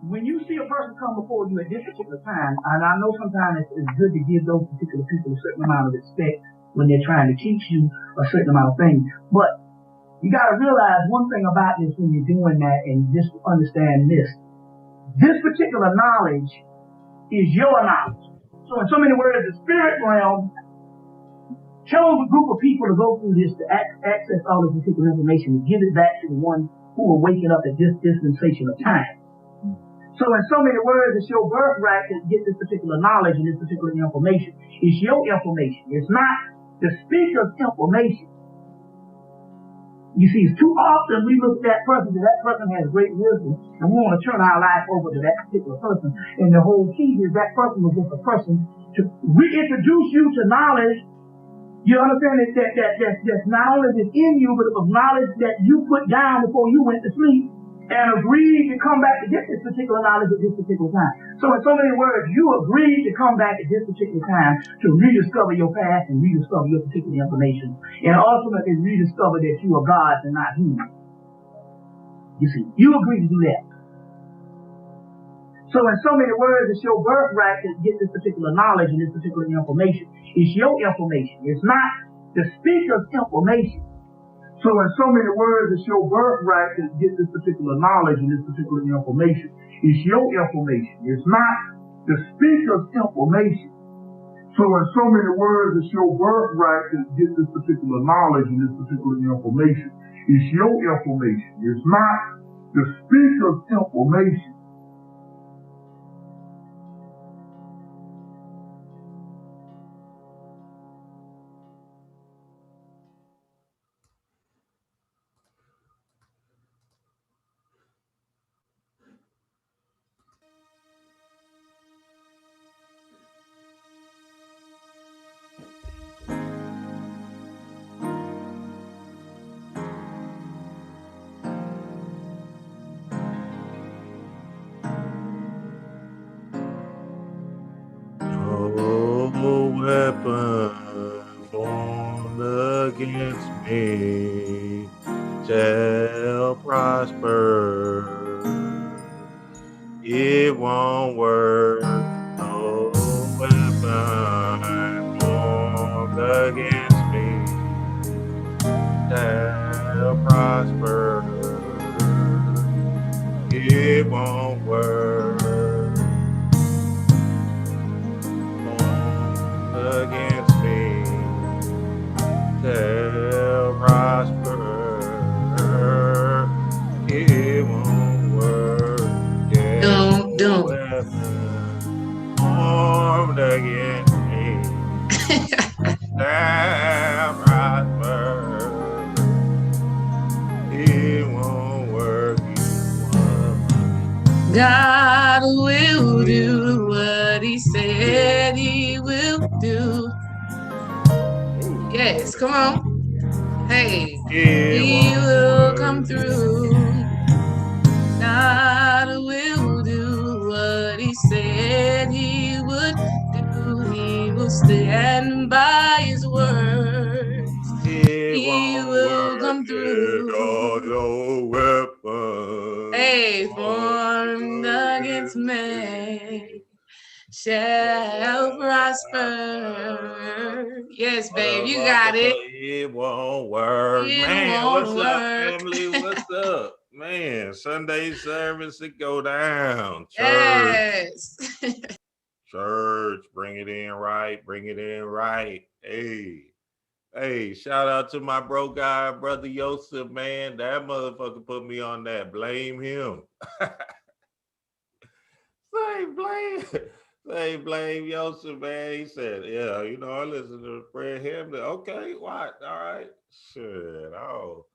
when you see a person come before you at this particular time, and I know sometimes it's good to give those particular people a certain amount of respect when they're trying to teach you a certain amount of things, but you got to realize one thing about this when you're doing that, and just understand this. This particular knowledge is your knowledge. So in so many words, the spirit realm chose a group of people to go through this, to access all this particular information, to give it back to the one who are waking up at this dispensation of time. So in so many words, it's your birthright to get this particular knowledge and this particular information. It's your information. It's not the speaker's information. You see, too often we look at that person, and that person has great wisdom, and we want to turn our life over to that particular person. And the whole key is that person was just a person to reintroduce you to knowledge. You understand that's not only just in you, but it was knowledge that you put down before you went to sleep and agreed to come back to get this particular knowledge at this particular time. So in so many words, you agreed to come back at this particular time to rediscover your past and rediscover your particular information, and ultimately rediscover that you are God and not human. You see, you agreed to do that. So in so many words, it's your birthright to get this particular knowledge and this particular information. It's your information. It's not the speaker's information. So in so many words, it's your birthright to get this particular knowledge and this particular information. It's your information. It's not the speaker's information. So in so many words, it's your birthright to get this particular knowledge and this particular information. It's your information. It's not the speaker's information. Weapon formed against me shall prosper. It won't work. No weapon formed against me shall prosper. It won't work. Against me shall prosper. It won't work. Yeah, Don't. Formed against me shall prosper. It won't work. God will do what he said he will do. Yes, come on. Hey, he will come through. God will do what he said he would do. He will stand by his words. He will come through. No weapon. Hey, formed against me shall prosper. Yes, babe, you got it. It won't work. Man, what's up, family? What's up? Man, Sunday service, it go down. Church. Yes. Church, bring it in right. Hey, shout out to my bro guy, brother Yosef, man. That motherfucker put me on that. Blame him. Blame Yosef, man. He said, yeah, I listen to Fred Hampton. Okay, what? All right. Shit, I'll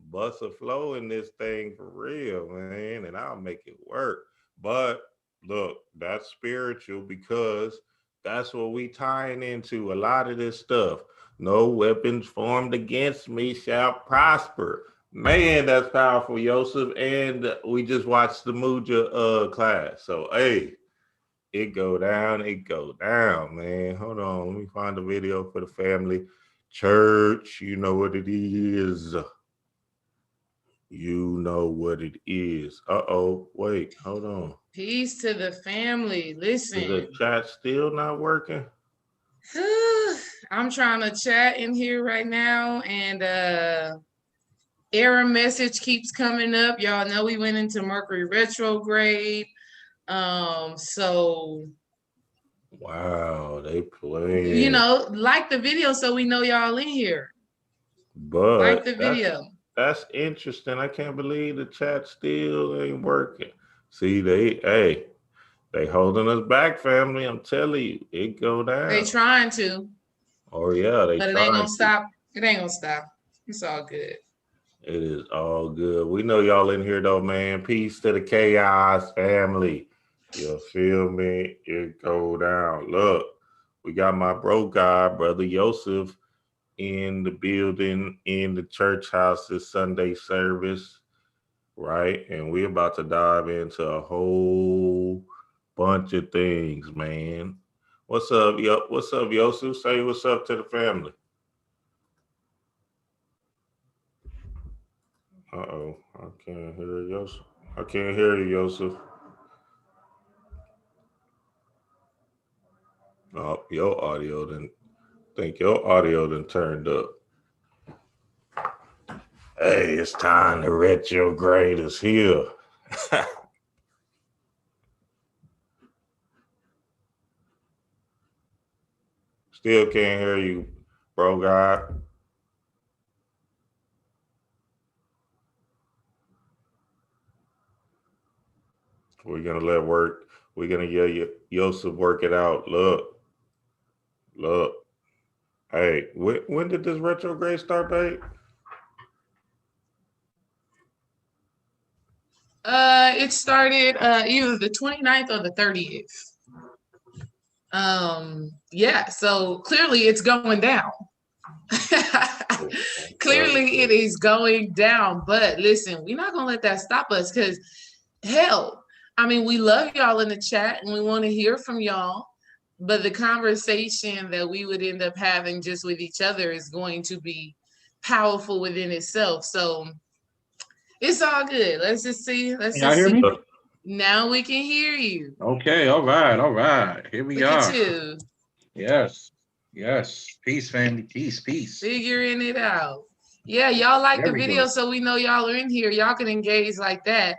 bust a flow in this thing for real, man, and I'll make it work. But look, that's spiritual because that's what we tying into a lot of this stuff. No weapons formed against me shall prosper. Man, that's powerful, Yosef. And we just watched the Muja class. So, hey, it go down, man. Hold on, let me find the video for the family. Church, you know what it is. You know what it is. Uh-oh, wait, hold on. Peace to the family. Listen. Is the chat still not working? I'm trying to chat in here right now, and error message keeps coming up. Y'all know we went into Mercury retrograde. So wow, they playing. You know, like the video so we know y'all in here. But like the video. That's interesting. I can't believe the chat still ain't working. See, they holding us back, family. I'm telling you, it go down. They trying to. Oh yeah, but it ain't gonna stop. It ain't gonna stop. It's all good. It is all good. We know y'all in here though, man. Peace to the chaos family. You feel me? It go down. Look, we got my bro guy, brother Yosef, in the building, in the church house this Sunday service, right? And we're about to dive into a whole bunch of things, man. What's up, What's up, Yosef? Say what's up to the family. Uh-oh, I can't hear you, Yosef. I can't hear you, Yosef. Oh, your audio didn't turned up. Hey, it's time to retrograde us here. Still can't hear you, bro guy. We're gonna get Yosef work it out. Look. Hey, when did this retrograde start, babe? It started either the 29th or the 30th. Yeah, so clearly it's going down. Clearly it is going down, but listen, we're not gonna let that stop us, because hell, I mean, we love y'all in the chat and we want to hear from y'all, but the conversation that we would end up having just with each other is going to be powerful within itself. So it's all good. Let's just see. Let's just hear see. Me? Now we can hear you. Okay, all right. Here we are. Look at you. Yes. Peace, family. Peace. Figuring it out. Yeah, y'all like the video, so we know y'all are in here. Y'all can engage like that.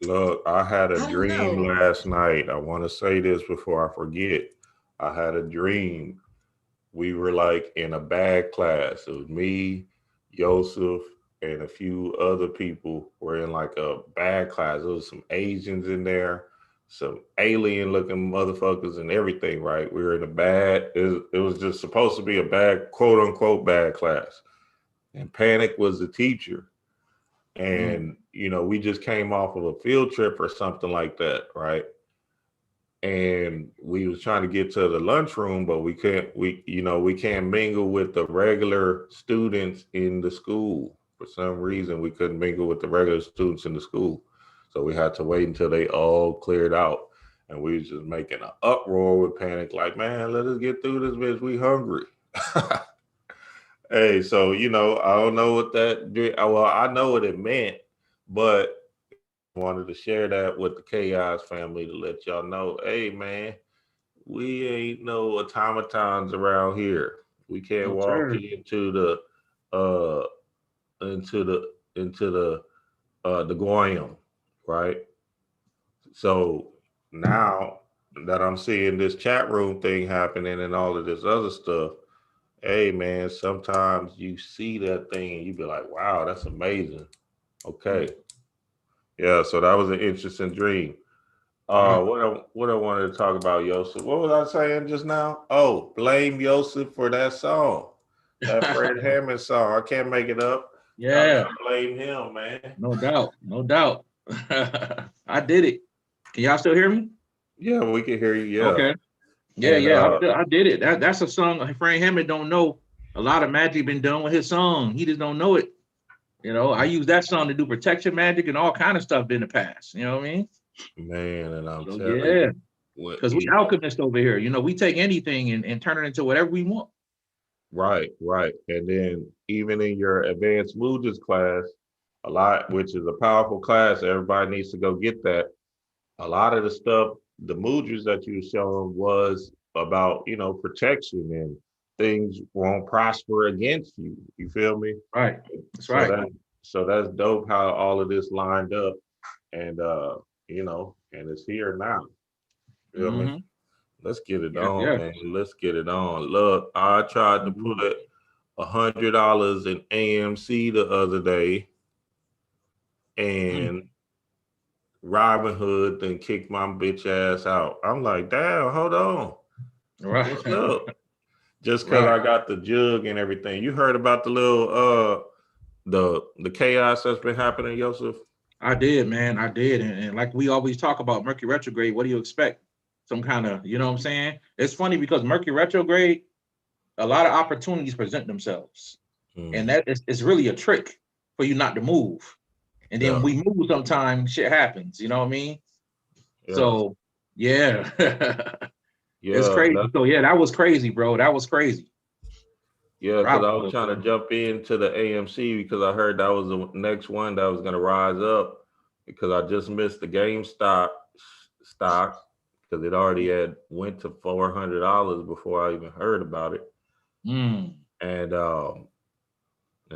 Look, I had a dream last night. I want to say this before I forget. I had a dream. We were like in a bad class. It was me, Yosef, and a few other people were in like a bad class. There was some Asians in there, some alien looking motherfuckers and everything, right? We were in it was just supposed to be a bad, quote unquote, bad class. And Panic was the teacher. And, we just came off of a field trip or something like that, right? And we was trying to get to the lunchroom, but we can't mingle with the regular students in the school. For some reason, we couldn't mingle with the regular students in the school. So we had to wait until they all cleared out. And we was just making an uproar with Panic, like, man, let us get through this, bitch. We hungry. Hey, so, I don't know what I know what it meant, but I wanted to share that with the Chaos family to let y'all know, hey, man, we ain't no automatons around here. We can't walk into the Goyim, right? So now that I'm seeing this chat room thing happening and all of this other stuff, hey man, sometimes you see that thing and you be like, wow, that's amazing. Okay. Yeah, so that was an interesting dream. What I wanted to talk about, Yosef. What was I saying just now? Oh, blame Yosef for that song. That Fred Hammond song. I can't make it up. Yeah. Blame him, man. No doubt. I did it. Can y'all still hear me? Yeah, we can hear you. Yeah. Okay. Yeah. I did it. That's a song Fred Hammond don't know. A lot of magic been done with his song. He just don't know it. I use that song to do protection magic and all kind of stuff in the past. You know what I mean? Man, and I'm telling you. Because we alchemists over here. We take anything and turn it into whatever we want. Right. And then even in your advanced mujas class, a lot, which is a powerful class. Everybody needs to go get that. A lot of the stuff, the moodras that you were showing was about, protection and things won't prosper against you. You feel me? Right. That's So right. so that's dope how all of this lined up and and it's here now. You feel me? Let's get it on, man. Let's get it on. Look, I tried to put $100 in AMC the other day, and Robinhood then kicked my bitch ass out. I'm like, damn, hold on. Right. What's up? Just because I got the jug and everything. You heard about the little the chaos that's been happening, Yosef? I did, man. I did. And like we always talk about Mercury retrograde, what do you expect? Some kind of, you know what I'm saying? It's funny because Mercury retrograde, a lot of opportunities present themselves. And that is really a trick for you not to move. And then we move sometimes, shit happens, you know what I mean? Yeah. So, yeah. It's crazy. So, yeah, that was crazy, bro. That was crazy. Yeah, because I was trying to jump into the AMC because I heard that was the next one that was going to rise up because I just missed the GameStop stock because it already had went to $400 before I even heard about it. And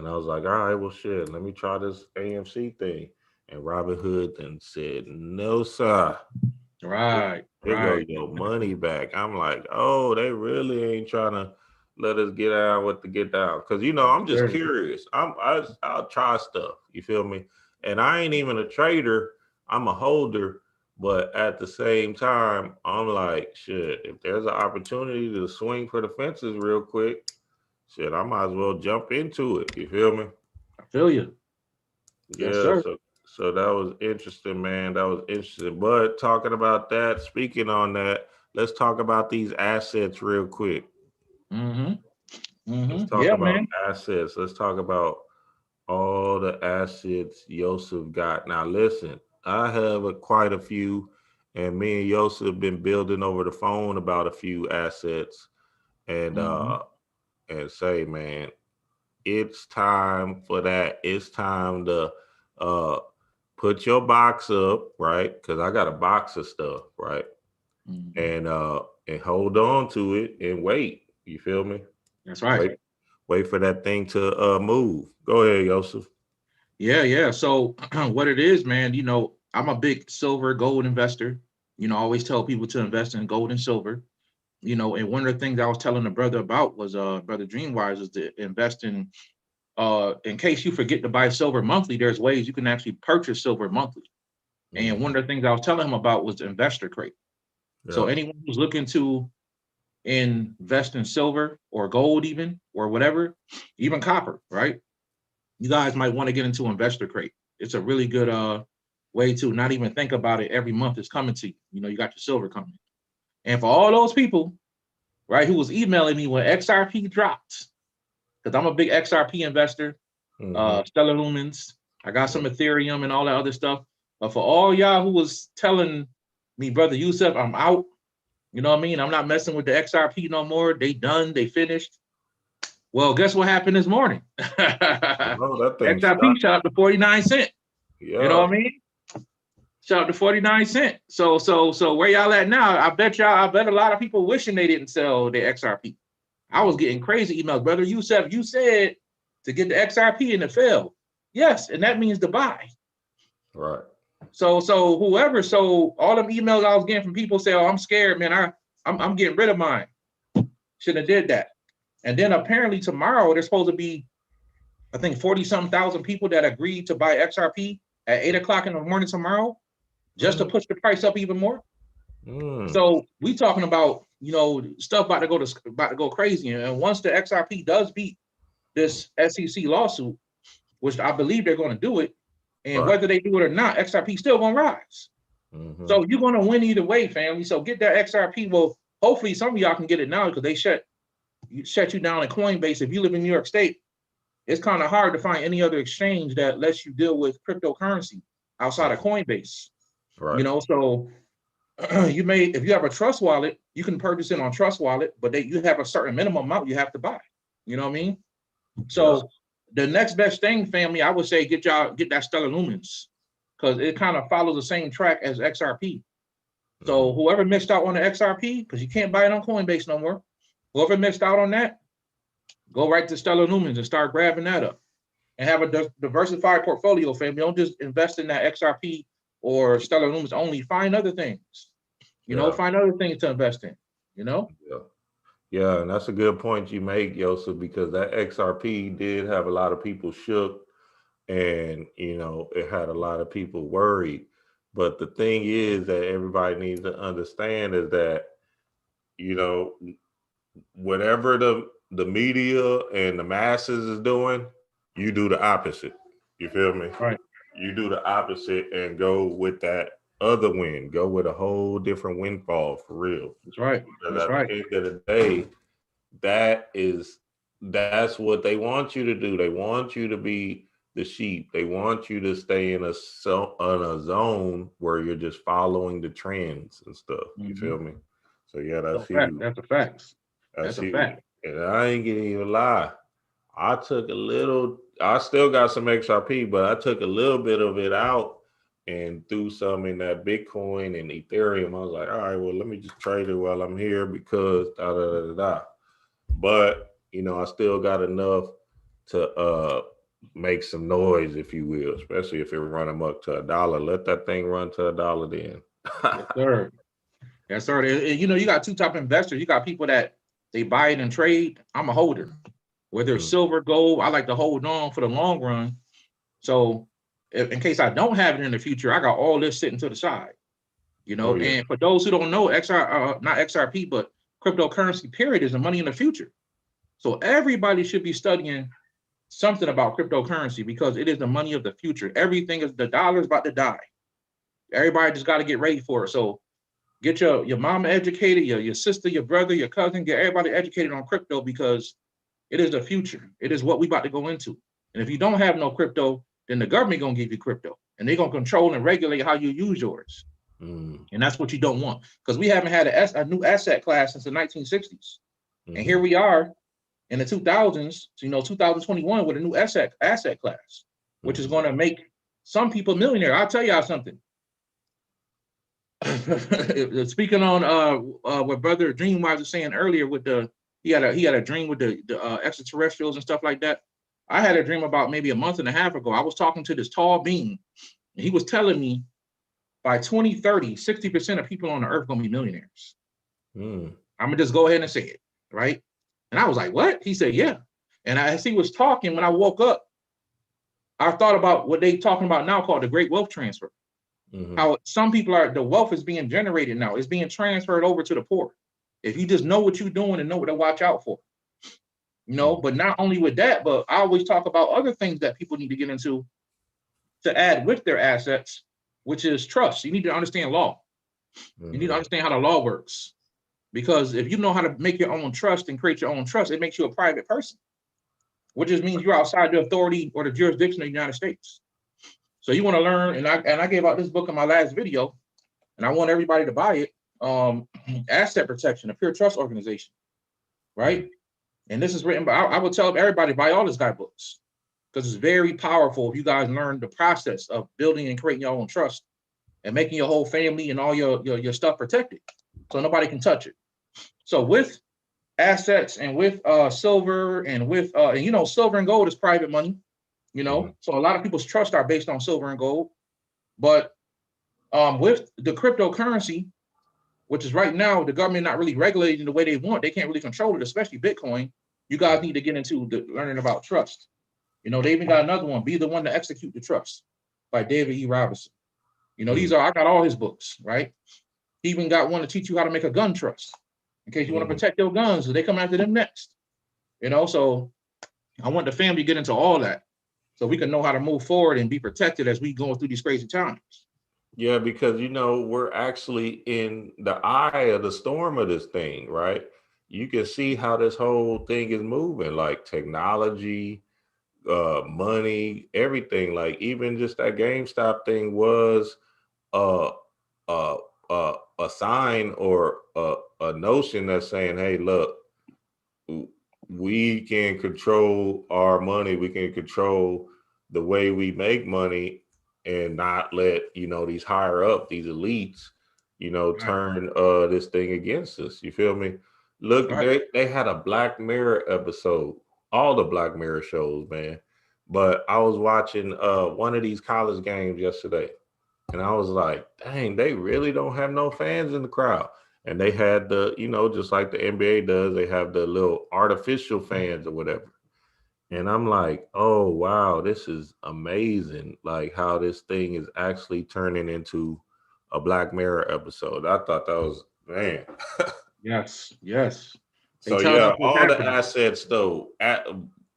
I was like, all right, well, shit, let me try this AMC thing. And Robinhood then said, no, sir. Right. Here go your money back. I'm like, oh, they really ain't trying to let us get out what to get down. Because, I'm just curious. I'll try stuff. You feel me? And I ain't even a trader. I'm a holder. But at the same time, I'm like, shit, if there's an opportunity to swing for the fences real quick, shit, I might as well jump into it. You feel me? I feel you. Yeah, yes, sir. So that was interesting, man. That was interesting. But talking about that, speaking on that, let's talk about these assets real quick. Let's talk about assets. Let's talk about all the assets Yosef got. Now, listen, I have quite a few, and me and Yosef have been building over the phone about a few assets. And say, man, it's time for that. It's time to put your box up, right? Because I got a box of stuff, right? And hold on to it and wait. You feel me? That's right. Wait for that thing to move. Go ahead, Yosef. Yeah. So what it is, man, I'm a big silver gold investor. I always tell people to invest in gold and silver. And one of the things I was telling the brother about was Brother Dreamwise is to invest in case you forget to buy silver monthly, there's ways you can actually purchase silver monthly. And one of the things I was telling him about was the investor crate. Yeah. So anyone who's looking to invest in silver or gold even, or whatever, even copper, right? You guys might want to get into investor crate. It's a really good way to not even think about it. Every month it's coming to you. You got your silver coming. And for all those people, right, who was emailing me when XRP dropped, because I'm a big XRP investor, Stellar Lumens, I got some Ethereum and all that other stuff. But for all y'all who was telling me, Brother Yosef, I'm out, you know what I mean? I'm not messing with the XRP no more. They done, they finished. Well, guess what happened this morning? XRP shot up to 49 cents. Yeah. You know what I mean? Shot up to 49 cents. So where y'all at now? I bet a lot of people wishing they didn't sell their XRP. I was getting crazy emails. Brother Yosef, you said to get the XRP and it failed. Yes, and that means to buy. Right. So all them emails I was getting from people say, oh, I'm scared, man. I'm getting rid of mine. Shouldn't have did that. And then apparently tomorrow there's supposed to be, I think 40-something thousand people that agreed to buy XRP at 8 o'clock in the morning tomorrow, just to push the price up even more. So we talking about, stuff about to go crazy. And once the XRP does beat this SEC lawsuit, which I believe they're going to do it, and whether they do it or not, XRP still going to rise. So you're going to win either way, family. So get that XRP. Well, hopefully some of y'all can get it now because they shut you down in Coinbase. If you live in New York State, it's kind of hard to find any other exchange that lets you deal with cryptocurrency outside of Coinbase. Right. So if you have a Trust Wallet, you can purchase it on Trust Wallet, but you have a certain minimum amount you have to buy. You know what I mean? So the next best thing, family, I would say get that Stellar Lumens, because it kind of follows the same track as XRP. So whoever missed out on the XRP, because you can't buy it on Coinbase no more, whoever missed out on that, go right to Stellar Lumens and start grabbing that up and have a diversified portfolio, family. Don't just invest in that XRP or Stellar Lumens only. Find other things, you know, find other things to invest in, you know? Yeah, and that's a good point you make, Yosef, because that XRP did have a lot of people shook, and, you know, it had a lot of people worried. But the thing is that everybody needs to understand is that, you know, whatever the media and the masses is doing, you do the opposite. You feel me? Right. You do the opposite and go with that other win. Go with a whole different windfall for real. That's right. Because That's right. at the end of the day, that's what they want you to do. They want you to be the sheep. They want you to stay in a zone where you're just following the trends and stuff. You feel me? So yeah, that's huge. That's a fact. That's a fact. And I ain't gonna even lie. I still got some XRP, but I took a little bit of it out and threw some in that Bitcoin and Ethereum. I was like, all right, well, let me just trade it while I'm here because da da da da da. But you know, I still got enough to make some noise, if you will, especially if it run them up to $1. Let that thing run to $1 then. Yes, sir. Yes, sir. And, you know, you got two type of investors. You got people that they buy it and trade. I'm a holder. Whether it's silver, gold, I like to hold on for the long run. So in case I don't have it in the future, I got all this sitting to the side. You know, and for those who don't know, not XRP, but cryptocurrency period is the money in the future. So everybody should be studying something about cryptocurrency because it is the money of the future. Everything is, the dollar's about to die. Everybody just got to get ready for it. So get your mama educated, your sister, your brother, your cousin, get everybody educated on crypto because it is the future. It is what we about to go into. And if you don't have no crypto, then the government gonna give you crypto and they're gonna control and regulate how you use yours. And that's what you don't want, because we haven't had a new asset class since the 1960s. And here we are in the 2000s, you know, 2021 with a new asset class, which is going to make some people millionaire. I'll tell y'all something. Speaking on what Brother Dreamwise was saying earlier with he had a dream with the extraterrestrials and stuff like that. I had a dream about maybe a month and a half ago. I was talking to this tall being, and he was telling me by 2030, 60% of people on the earth gonna be millionaires. I'm gonna just go ahead and say it, right? And I was like, what? He said, yeah. And as he was talking, when I woke up, I thought about what they talking about now called the great wealth transfer. How some people the wealth is being generated now. It's being transferred over to the poor. If you just know what you're doing and know what to watch out for. You know, but not only with that, but I always talk about other things that people need to get into to add with their assets, which is trust. You need to understand law. You need to understand how the law works. Because if you know how to make your own trust and create your own trust, it makes you a private person, which just means you're outside the authority or the jurisdiction of the United States. So you want to learn, and I gave out this book in my last video, and I want everybody to buy it. Asset Protection, a pure trust organization, right? And this is written by, I would tell everybody buy all this guy books because it's very powerful if you guys learn the process of building and creating your own trust and making your whole family and all your stuff protected so nobody can touch it. So with assets and with silver and with, and you know, silver and gold is private money, you know, so a lot of people's trust are based on silver and gold. But with the cryptocurrency, which is right now, the government not really regulating the way they want. They can't really control it, especially Bitcoin. You guys need to get into learning about trust. You know, they even got another one, Be the One to Execute the Trust by David E. Robinson. You know, I got all his books, right? He even got one to teach you how to make a gun trust in case you want to protect your guns, so they come after them next. You know, so I want the family to get into all that so we can know how to move forward and be protected as we go through these crazy times. Yeah, because, you know, we're actually in the eye of the storm of this thing, right? You can see how this whole thing is moving, like technology, money, everything. Like even just that GameStop thing was a sign or a notion that's saying, hey, look, we can control our money. We can control the way we make money and not let, these higher up, these elites, turn this thing against us. You feel me? Look, they had a Black Mirror episode, all the Black Mirror shows, man. But I was watching one of these college games yesterday, and I was like, dang, they really don't have no fans in the crowd. And they had the, just like the NBA does, they have the little artificial fans or whatever. And I'm like, oh, wow, this is amazing. Like how this thing is actually turning into a Black Mirror episode. I thought that was, man. Yes. So yeah, all the assets though, at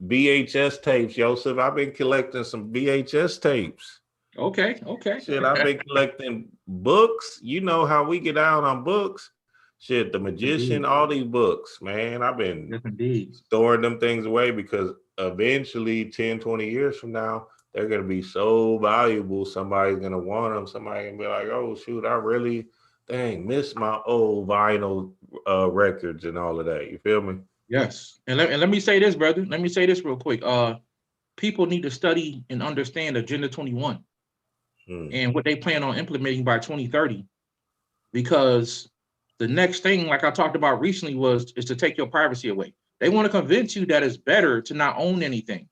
VHS tapes, Yosef. I've been collecting some VHS tapes. Okay. Shit, I've been collecting books. You know how we get out on books. Shit, The Magician, all these books, man. I've been storing them things away because eventually 10, 20 years from now, they're going to be so valuable. Somebody's going to want them. Somebody going to be like, oh, shoot, I really, miss my old vinyl records and all of that. You feel me? Yes. And let me say this, brother. Let me say this real quick. People need to study and understand Agenda 21 and what they plan on implementing by 2030. Because the next thing, like I talked about recently, is to take your privacy away. They want to convince you that it's better to not own anything.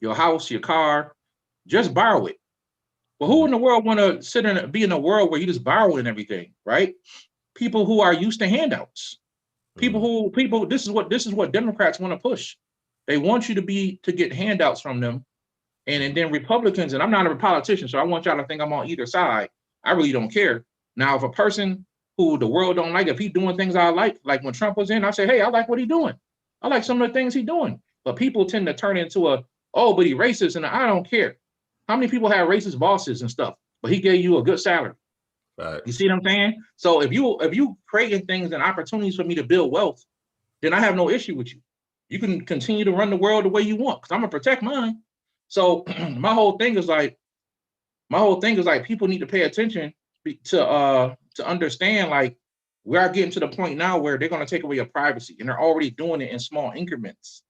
Your house, your car, just borrow it. Well, who in the world want to be in a world where you just borrowing everything, right? People who are used to handouts. This is what Democrats want to push. They want you to get handouts from them. And then Republicans, and I'm not a politician, so I want y'all to think I'm on either side. I really don't care. Now, if a person who the world don't like, if he's doing things I like when Trump was in, I say, hey, I like what he's doing. I like some of the things he's doing. But people tend to turn into but he racist, and I don't care. How many people have racist bosses and stuff? But he gave you a good salary. Right. You see what I'm saying? So if you creating things and opportunities for me to build wealth, then I have no issue with you. You can continue to run the world the way you want, because I'm gonna protect mine. So my whole thing is like people need to pay attention to understand, like, we are getting to the point now where they're going to take away your privacy, and they're already doing it in small increments.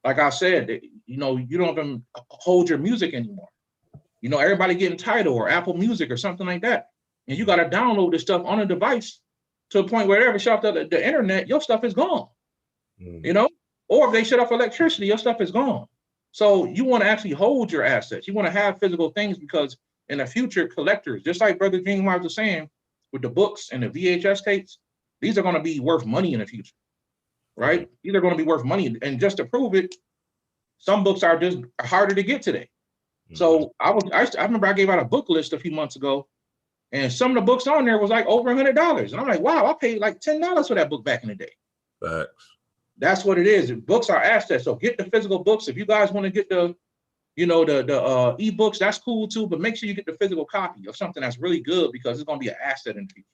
Like I said, you don't even hold your music anymore. Everybody getting Tidal or Apple Music or something like that, and you got to download this stuff on a device to a point where wherever shut off the internet, your stuff is gone. Or if they shut off electricity, your stuff is gone. So you want to actually hold your assets. You want to have physical things, because in the future, collectors, just like Brother Dream was saying, with the books and the VHS tapes, these are going to be worth money in the future, right? These are going to be worth money. And just to prove it, some books are just harder to get today. So I remember I gave out a book list a few months ago, and some of the books on there was like over $100. And I'm like, wow, I paid like $10 for that book back in the day. Facts. That's what it is. Books are assets. So get the physical books. If you guys want to get the ebooks, that's cool too, but make sure you get the physical copy of something that's really good, because it's going to be an asset in the future.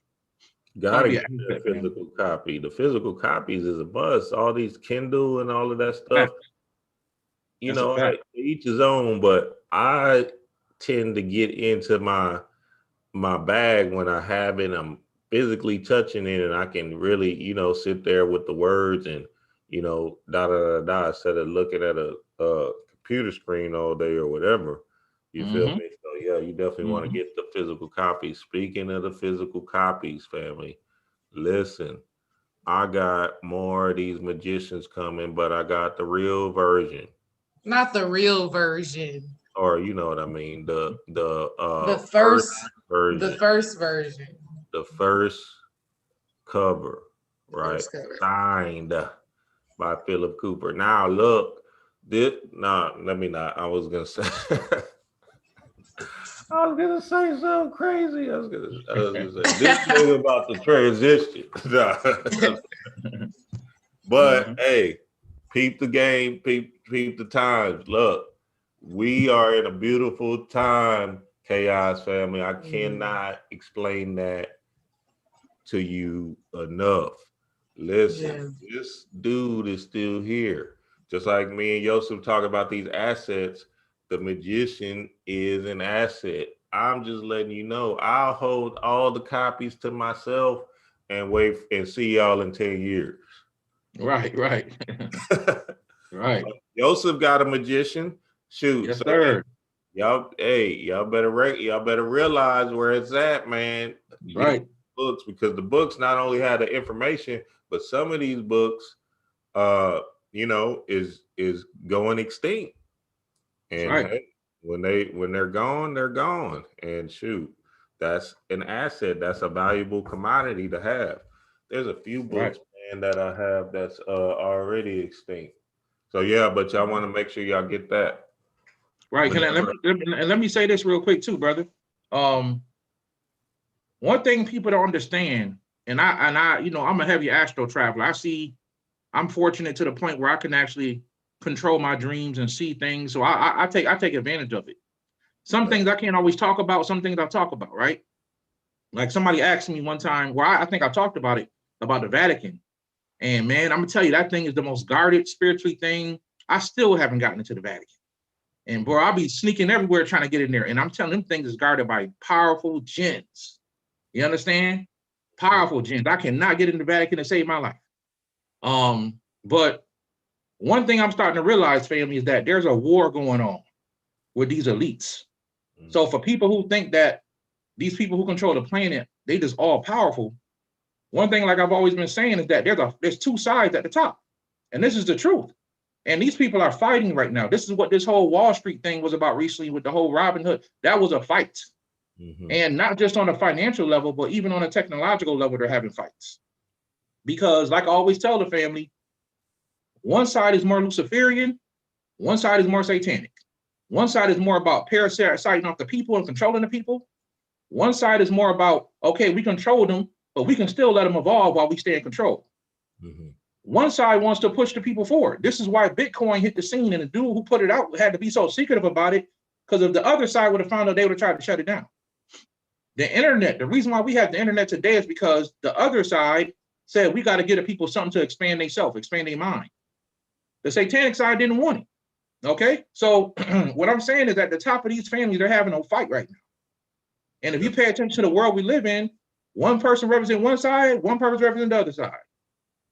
Gotta get the physical copy. The physical copies is a buzz. All these Kindle and all of that stuff. Each his own, but I tend to get into my bag when I have it. I'm physically touching it, and I can really, sit there with the words and, instead of looking at a computer screen all day or whatever. You feel me? So yeah, you definitely want to get the physical copies. Speaking of the physical copies, family, listen, I got more of these magicians coming, but I got the real version. Not the real version. Or you know what I mean? The first version. The first version. The first cover, right? First cover. Signed by Philip Cooper. Now look. Let me not. I was gonna say something crazy. I was gonna say this thing about the transition. But hey, peep the game, peep the times. Look, we are in a beautiful time, Chaos family. I cannot explain that to you enough. Listen, this dude is still here. Just like me and Yosef talk about these assets, the magician is an asset. I'm just letting you know, I'll hold all the copies to myself and wait and see y'all in 10 years. Right. Right. So Yosef got a magician. Shoot. Yes, so sir. y'all better realize where it's at, man. Right. Books, because the books not only had the information, but some of these books, is going extinct. And Right. hey, when they're gone, they're gone. And shoot, that's an asset. That's a valuable commodity to have. There's a few books, man, that I have that's already extinct. So yeah, but y'all want to make sure y'all get that. Right. Let me say this real quick too, brother. One thing people don't understand, and I, I'm a heavy astro traveler. I'm fortunate to the point where I can actually control my dreams and see things. So I take advantage of it. Some things I can't always talk about, some things I talk about, right? Like somebody asked me one time, where I think I talked about it, about the Vatican. And man, I'm gonna tell you, that thing is the most guarded spiritually thing. I still haven't gotten into the Vatican. And bro, I'll be sneaking everywhere trying to get in there. And I'm telling them things is guarded by powerful jinns. You understand? Powerful jinns. I cannot get in the Vatican to save my life. But one thing I'm starting to realize, family, is that there's a war going on with these elites. So for people who think that these people who control the planet, they just all powerful. One thing, like I've always been saying, is that there's two sides at the top. And this is the truth. And these people are fighting right now. This is what this whole Wall Street thing was about recently with the whole Robinhood. That was a fight. And not just on a financial level, but even on a technological level, they're having fights. Because like I always tell the family, one side is more Luciferian, one side is more satanic. One side is more about parasiting off the people and controlling the people. One side is more about, okay, we control them, but we can still let them evolve while we stay in control. One side wants to push the people forward. This is why Bitcoin hit the scene, and the dude who put it out had to be so secretive about it, because if the other side would have found out, they would have tried to shut it down. The internet, the reason why we have the internet today is because the other side said we got to give the people something to expand themselves, expand their mind. The satanic side didn't want it. Okay, so what I'm saying is at the top of these families, they're having a fight right now. And if you pay attention to the world we live in, one person represents one side, one person represents the other side.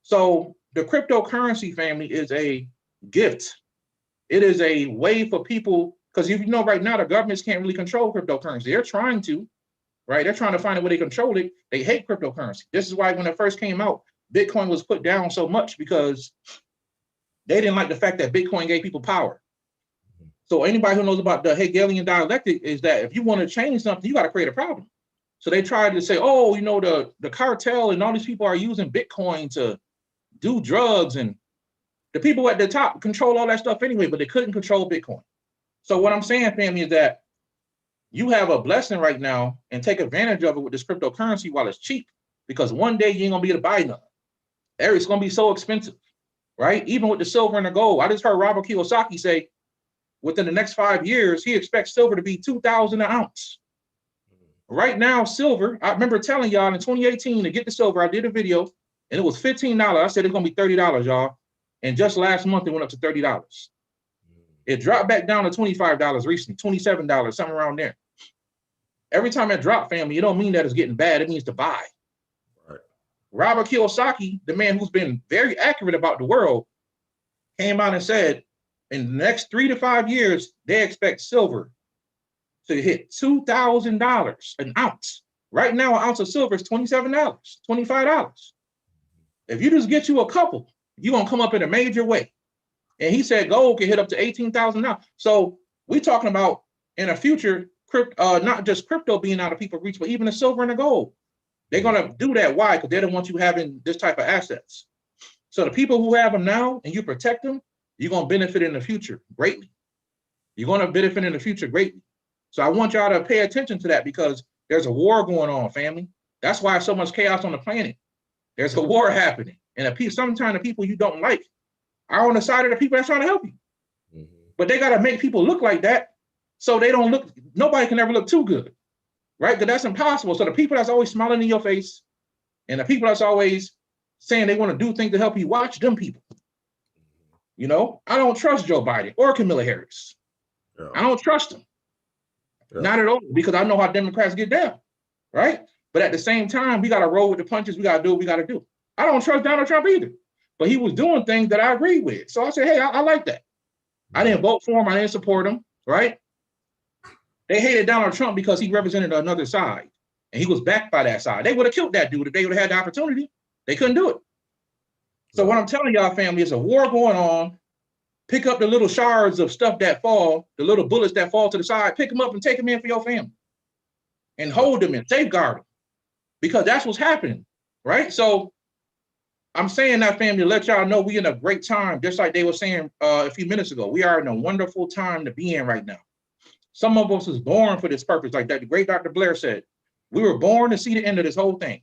So the cryptocurrency, family, is a gift. It is a way for people, because if you know right now, the governments can't really control cryptocurrency. They're trying to, right? They're trying to find a way to control it. They hate cryptocurrency. This is why when it first came out, Bitcoin was put down so much, because they didn't like the fact that Bitcoin gave people power. So anybody who knows about the Hegelian dialectic is that if you want to change something, you got to create a problem. So they tried to say, oh, the cartel and all these people are using Bitcoin to do drugs, and the people at the top control all that stuff anyway, but they couldn't control Bitcoin. So what I'm saying, family, is that you have a blessing right now, and take advantage of it with this cryptocurrency while it's cheap, because one day you ain't gonna be able to buy none. It's gonna be so expensive, right? Even with the silver and the gold. I just heard Robert Kiyosaki say within the next 5 years, he expects silver to be $2,000 an ounce. Right now, silver, I remember telling y'all in 2018 to get the silver, I did a video, and it was $15. I said it's gonna be $30, y'all. And just last month, it went up to $30. It dropped back down to $25 recently, $27, something around there. Every time it dropped, family, it don't mean that it's getting bad. It means to buy. Right. Robert Kiyosaki, the man who's been very accurate about the world, came out and said, in the next 3 to 5 years, they expect silver to hit $2,000 an ounce. Right now, an ounce of silver is $27, $25. If you just get you a couple, you're going to come up in a major way. And he said gold can hit up to $18,000 now. So we're talking about in a future, not just crypto being out of people's reach, but even the silver and the gold. They're going to do that. Why? Because they don't want you having this type of assets. So the people who have them now and you protect them, you're going to benefit in the future greatly. You're going to benefit in the future greatly. So I want y'all to pay attention to that, because there's a war going on, family. That's why so much chaos on the planet. There's a war happening. And sometimes the people you don't like are on the side of the people that's trying to help you. But they got to make people look like that, so they don't look, nobody can ever look too good, right? Because that's impossible. So the people that's always smiling in your face, and the people that's always saying they want to do things to help you, watch them people. I don't trust Joe Biden or Kamala Harris. Yeah. I don't trust them. Yeah. Not at all, because I know how Democrats get down, right? But at the same time, we got to roll with the punches. We got to do what we got to do. I don't trust Donald Trump either. but he was doing things that I agree with. So I said, hey, I like that. I didn't vote for him. I didn't support him, right? They hated Donald Trump because he represented another side, and he was backed by that side. They would have killed that dude if they would have had the opportunity. They couldn't do it. So what I'm telling y'all, family, is a war going on. Pick up the little shards of stuff that fall, the little bullets that fall to the side, pick them up and take them in for your family. And hold them and safeguard them. Because that's what's happening, right? So I'm saying that, family, to let y'all know we in a great time, just like they were saying a few minutes ago. We are in a wonderful time to be in right now. Some of us was born for this purpose, like that. The great Dr. Blair said, we were born to see the end of this whole thing.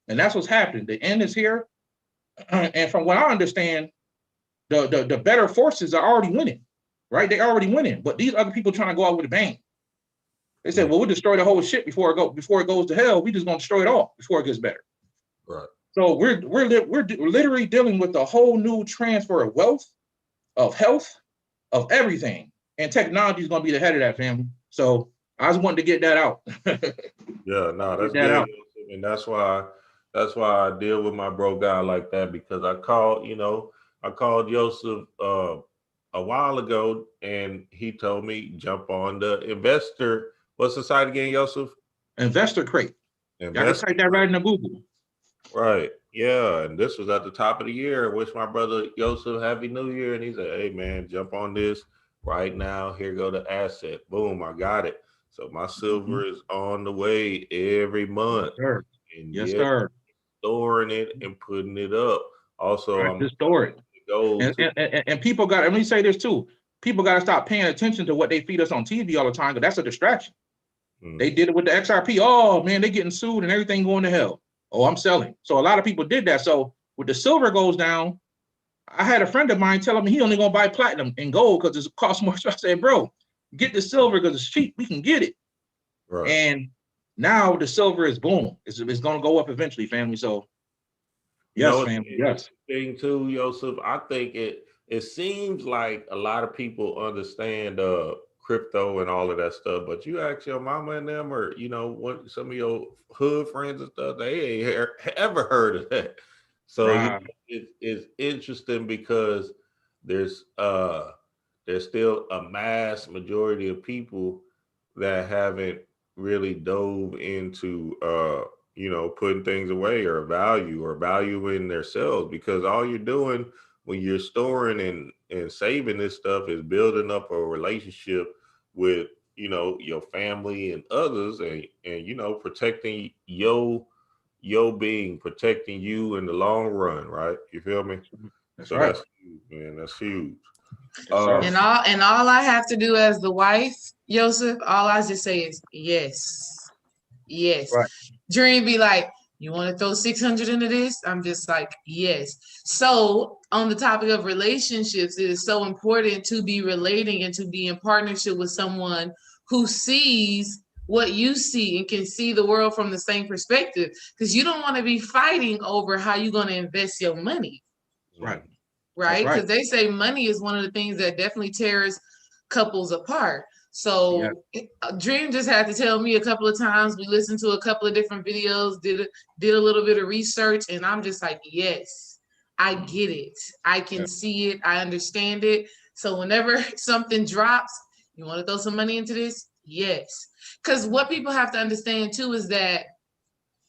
And that's what's happening. The end is here. And from what I understand, the better forces are already winning, right? They're already winning. But these other people trying to go out with a bang. They said, well, we'll destroy the whole shit before it goes to hell. We just gonna destroy it all before it gets better. Right. So we're literally dealing with a whole new transfer of wealth, of health, of everything. And technology is gonna be the head of that, family. So I just wanted to get that out. Yeah, no, that's good. And that's why I deal with my bro guy like that, because I called Yosef a while ago, and he told me jump on the investor. What's the site again, Yosef? Investor Crate. You gotta type that right into Google. Right. Yeah. And this was at the top of the year. I wish my brother Yosef Happy New Year. And he said, hey man, jump on this right now. Here go the asset. Boom, I got it. So my silver is on the way every month. Yes, sir. And Yes, sir. Storing it and putting it up. Also, I'm just store it. And people got, let me say this too. People got to stop paying attention to what they feed us on TV all the time, because that's a distraction. They did it with the XRP. Oh man, they getting sued and everything going to hell. Oh, I'm selling. So a lot of people did that. So when the silver goes down, I had a friend of mine telling me he only gonna buy platinum and gold because it costs more. So I said, bro, get the silver because it's cheap. We can get it. Right. And now the silver is boom. It's gonna go up eventually, family. So yes, family. Yes. Thing too, Yosef. I think it seems like a lot of people understand crypto and all of that stuff, but you ask your mama and them, or what some of your hood friends and stuff, they ain't ever heard of that. So it's interesting because there's still a mass majority of people that haven't really dove into putting things away or valuing themselves, because all you're doing when you're storing and saving this stuff is building up a relationship with your family and others, and protecting your being, protecting you in the long run, right? You feel me? That's right. That's huge, man. That's huge. And all I have to do as the wife, Yosef, all I just say is yes. Right. Dream be like, you want to throw 600 into this? I'm just like, yes. So on the topic of relationships, it is so important to be relating and to be in partnership with someone who sees what you see and can see the world from the same perspective, because you don't want to be fighting over how you're going to invest your money. Right. Right? Because they say money is one of the things that definitely tears couples apart. So Dream just had to tell me a couple of times. We listened to a couple of different videos, did a little bit of research, and I'm just like, yes, I get it. I can see it. I understand it. So whenever something drops, you want to throw some money into this? Yes. Because what people have to understand too is that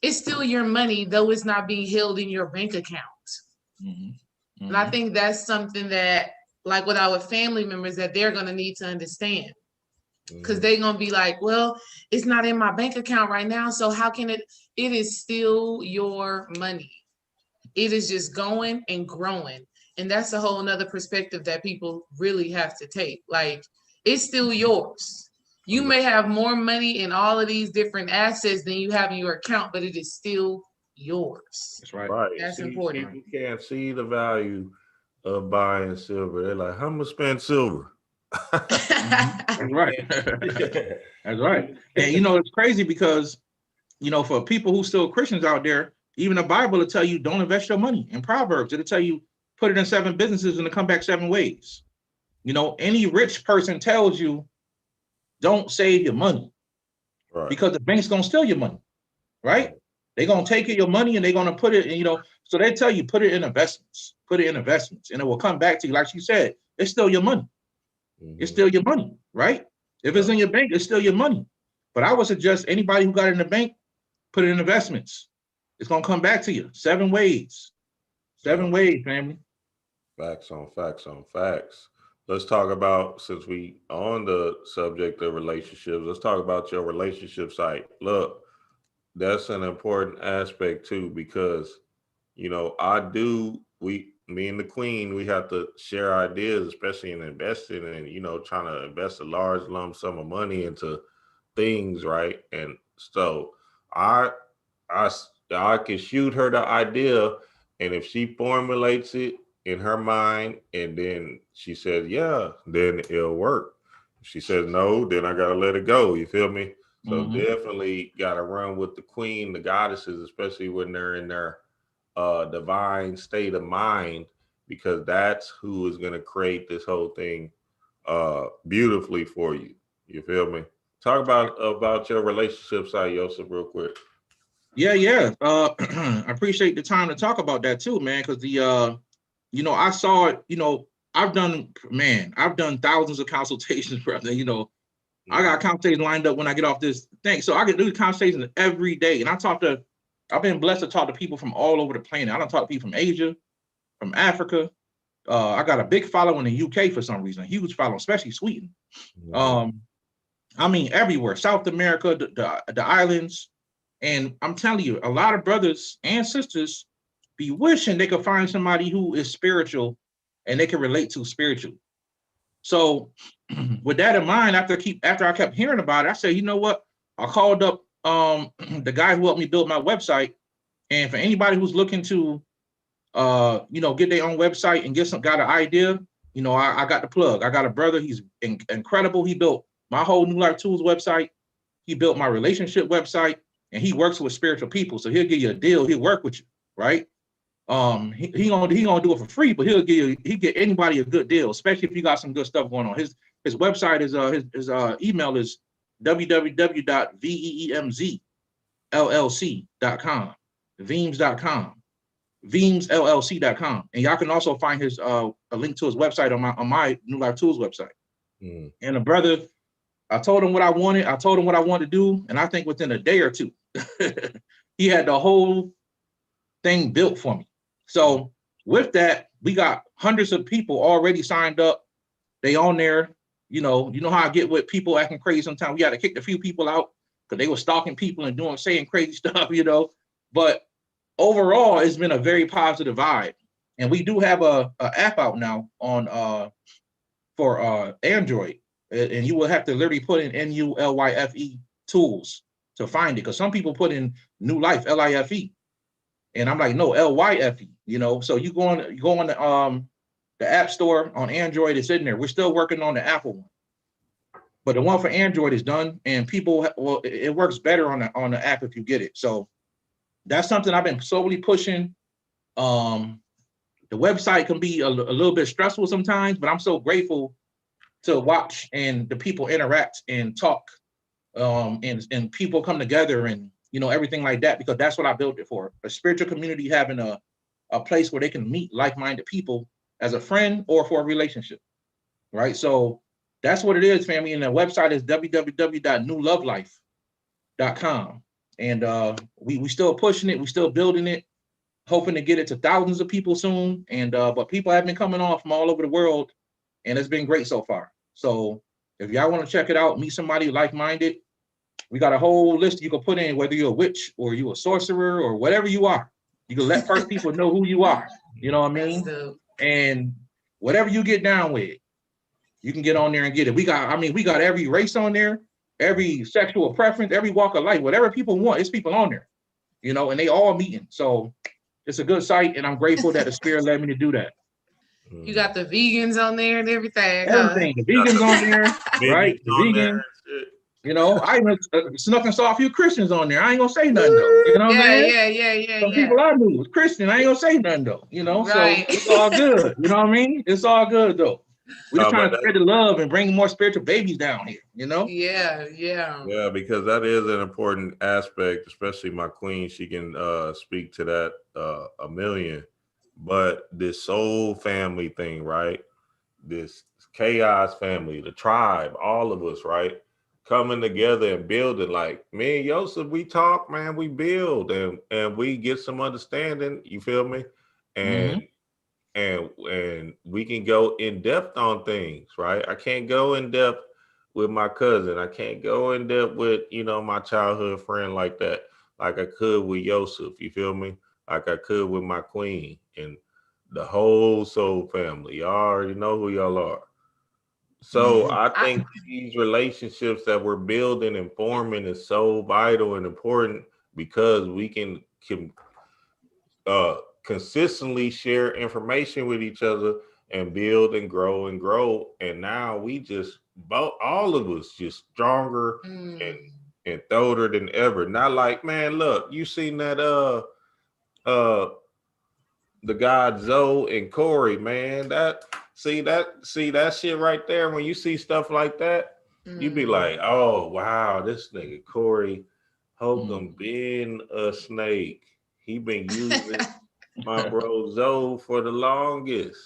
it's still your money, though it's not being held in your bank account. And I think that's something that, like with our family members, that they're going to need to understand. Because they're going to be like, well, it's not in my bank account right now, so how can it is still your money. It is just going and growing. And that's a whole nother perspective that people really have to take. Like, it's still yours. You may have more money in all of these different assets than you have in your account, but it is still yours. That's right. That's important. People can't see the value of buying silver. They're like, how much spend silver? That's right. That's right. And it's crazy because for people who still Christians out there, even the Bible will tell you don't invest your money. In Proverbs, it'll tell you put it in 7 businesses and it'll come back 7 ways. Any rich person tells you don't save your money, right? Because the bank's gonna steal your money, right? They're gonna take your money and they're gonna put it in, you know. So they tell you put it in investments, and it will come back to you. Like she said, it's still your money. It's still your money, right? If it's in your bank, it's still your money. But I would suggest anybody who got it in the bank, put it in investments. It's gonna come back to you 7 ways. 7 ways, family. Facts on facts on facts. Let's talk about, since we on the subject of relationships, let's talk about your relationship site. Look, that's an important aspect too, because, you know, me and the queen, we have to share ideas, especially in investing and, you know, trying to invest a large lump sum of money into things, right? And so I can shoot her the idea, and if she formulates it in her mind and then she says, yeah, then it'll work. If she says no, then I gotta let it go. You feel me? So definitely gotta run with the queen, the goddesses, especially when they're in their divine state of mind, because that's who is gonna create this whole thing beautifully for you. You feel me? Talk about your relationship side, Yosef, real quick. Yeah. I appreciate the time to talk about that too, man, because the you know, I saw it, you know, I've done thousands of consultations, brother. You know, I got consultations lined up when I get off this thing. So I can do consultations every day. And I've been blessed to talk to people from all over the planet. I don't talk to people from Asia, from Africa. I got a big following in the UK for some reason, a huge following, especially Sweden. I mean, everywhere, South America, the islands. And I'm telling you, a lot of brothers and sisters be wishing they could find somebody who is spiritual and they can relate to spiritually. So with that in mind, after I kept hearing about it, I said, you know what? I called up the guy who helped me build my website. And for anybody who's looking to you know, get their own website and got an idea, you know, I got the plug. I got a brother, he's incredible. He built my whole New Life Tools website. He built my relationship website, and he works with spiritual people. So he'll give you a deal. He'll work with you, right? He gonna do it for free, but he get anybody a good deal, especially if you got some good stuff going on. His website is his email is www.veemzllc.com, veems.com, veemsllc.com, and y'all can also find his a link to his website on my New Life Tools website. And the brother, I told him what I wanted. I told him what I wanted to do, and I think within a day or two, he had the whole thing built for me. So with that, we got hundreds of people already signed up. They on there. You know how I get with people acting crazy sometimes. We got to kick a few people out because they were stalking people and saying crazy stuff, you know. But overall, it's been a very positive vibe. And we do have a app out now on for Android. And you will have to literally put in NULYFE tools to find it, because some people put in New Life, LIFE. And I'm like, no, LYFE, you know. So you go on the App Store on Android, it's in there. We're still working on the Apple one, but the one for Android is done, and it works better on the app if you get it. So that's something I've been slowly pushing. The website can be a little bit stressful sometimes, but I'm so grateful to watch and the people interact and talk, and people come together and, you know, everything like that, because that's what I built it for. A spiritual community, having a place where they can meet like-minded people as a friend or for a relationship, right? So that's what it is, family. And the website is www.newlovelife.com. And we still pushing it. We still building it, hoping to get it to thousands of people soon. And but people have been coming on from all over the world, and it's been great so far. So if y'all want to check it out, meet somebody like-minded, we got a whole list you can put in, whether you're a witch or you a sorcerer or whatever you are. You can let first people know who you are. You know what I mean? And whatever you get down with, you can get on there and get it. We got every race on there, every sexual preference, every walk of life, whatever people want, it's people on there, you know, and they all meeting. So it's a good site, and I'm grateful that the Spirit led me to do that. You got the vegans on there and everything. Everything. The vegans on there, right? The vegans. You know, I even snuck and saw a few Christians on there. I ain't gonna say nothing though. You know what I mean? Yeah. Some people I knew was Christian. I ain't gonna say nothing though. You know, right. So it's all good. You know what I mean? It's all good though. We're just trying to spread the love and bring more spiritual babies down here, you know? Yeah. Yeah, because that is an important aspect, especially my queen. She can speak to that a million. But this soul family thing, right? This chaos family, the tribe, all of us, right? Coming together and building. Like me and Yosef, we talk, man, we build and we get some understanding. You feel me? And and we can go in depth on things, right? I can't go in depth with my cousin. I can't go in depth with, my childhood friend like that, like I could with Yosef. You feel me? Like I could with my queen and the whole soul family. Y'all already know who y'all are. So I think these relationships that we're building and forming is so vital and important because we can consistently share information with each other and build and grow and grow. And now we just all of us just stronger and throater than ever. Not like, man, look, you seen that the guy Zoe and Corey, man. That shit right there. When you see stuff like that, you be like, oh wow, this nigga Corey Holcomb been a snake. He been using my bro Zoe for the longest.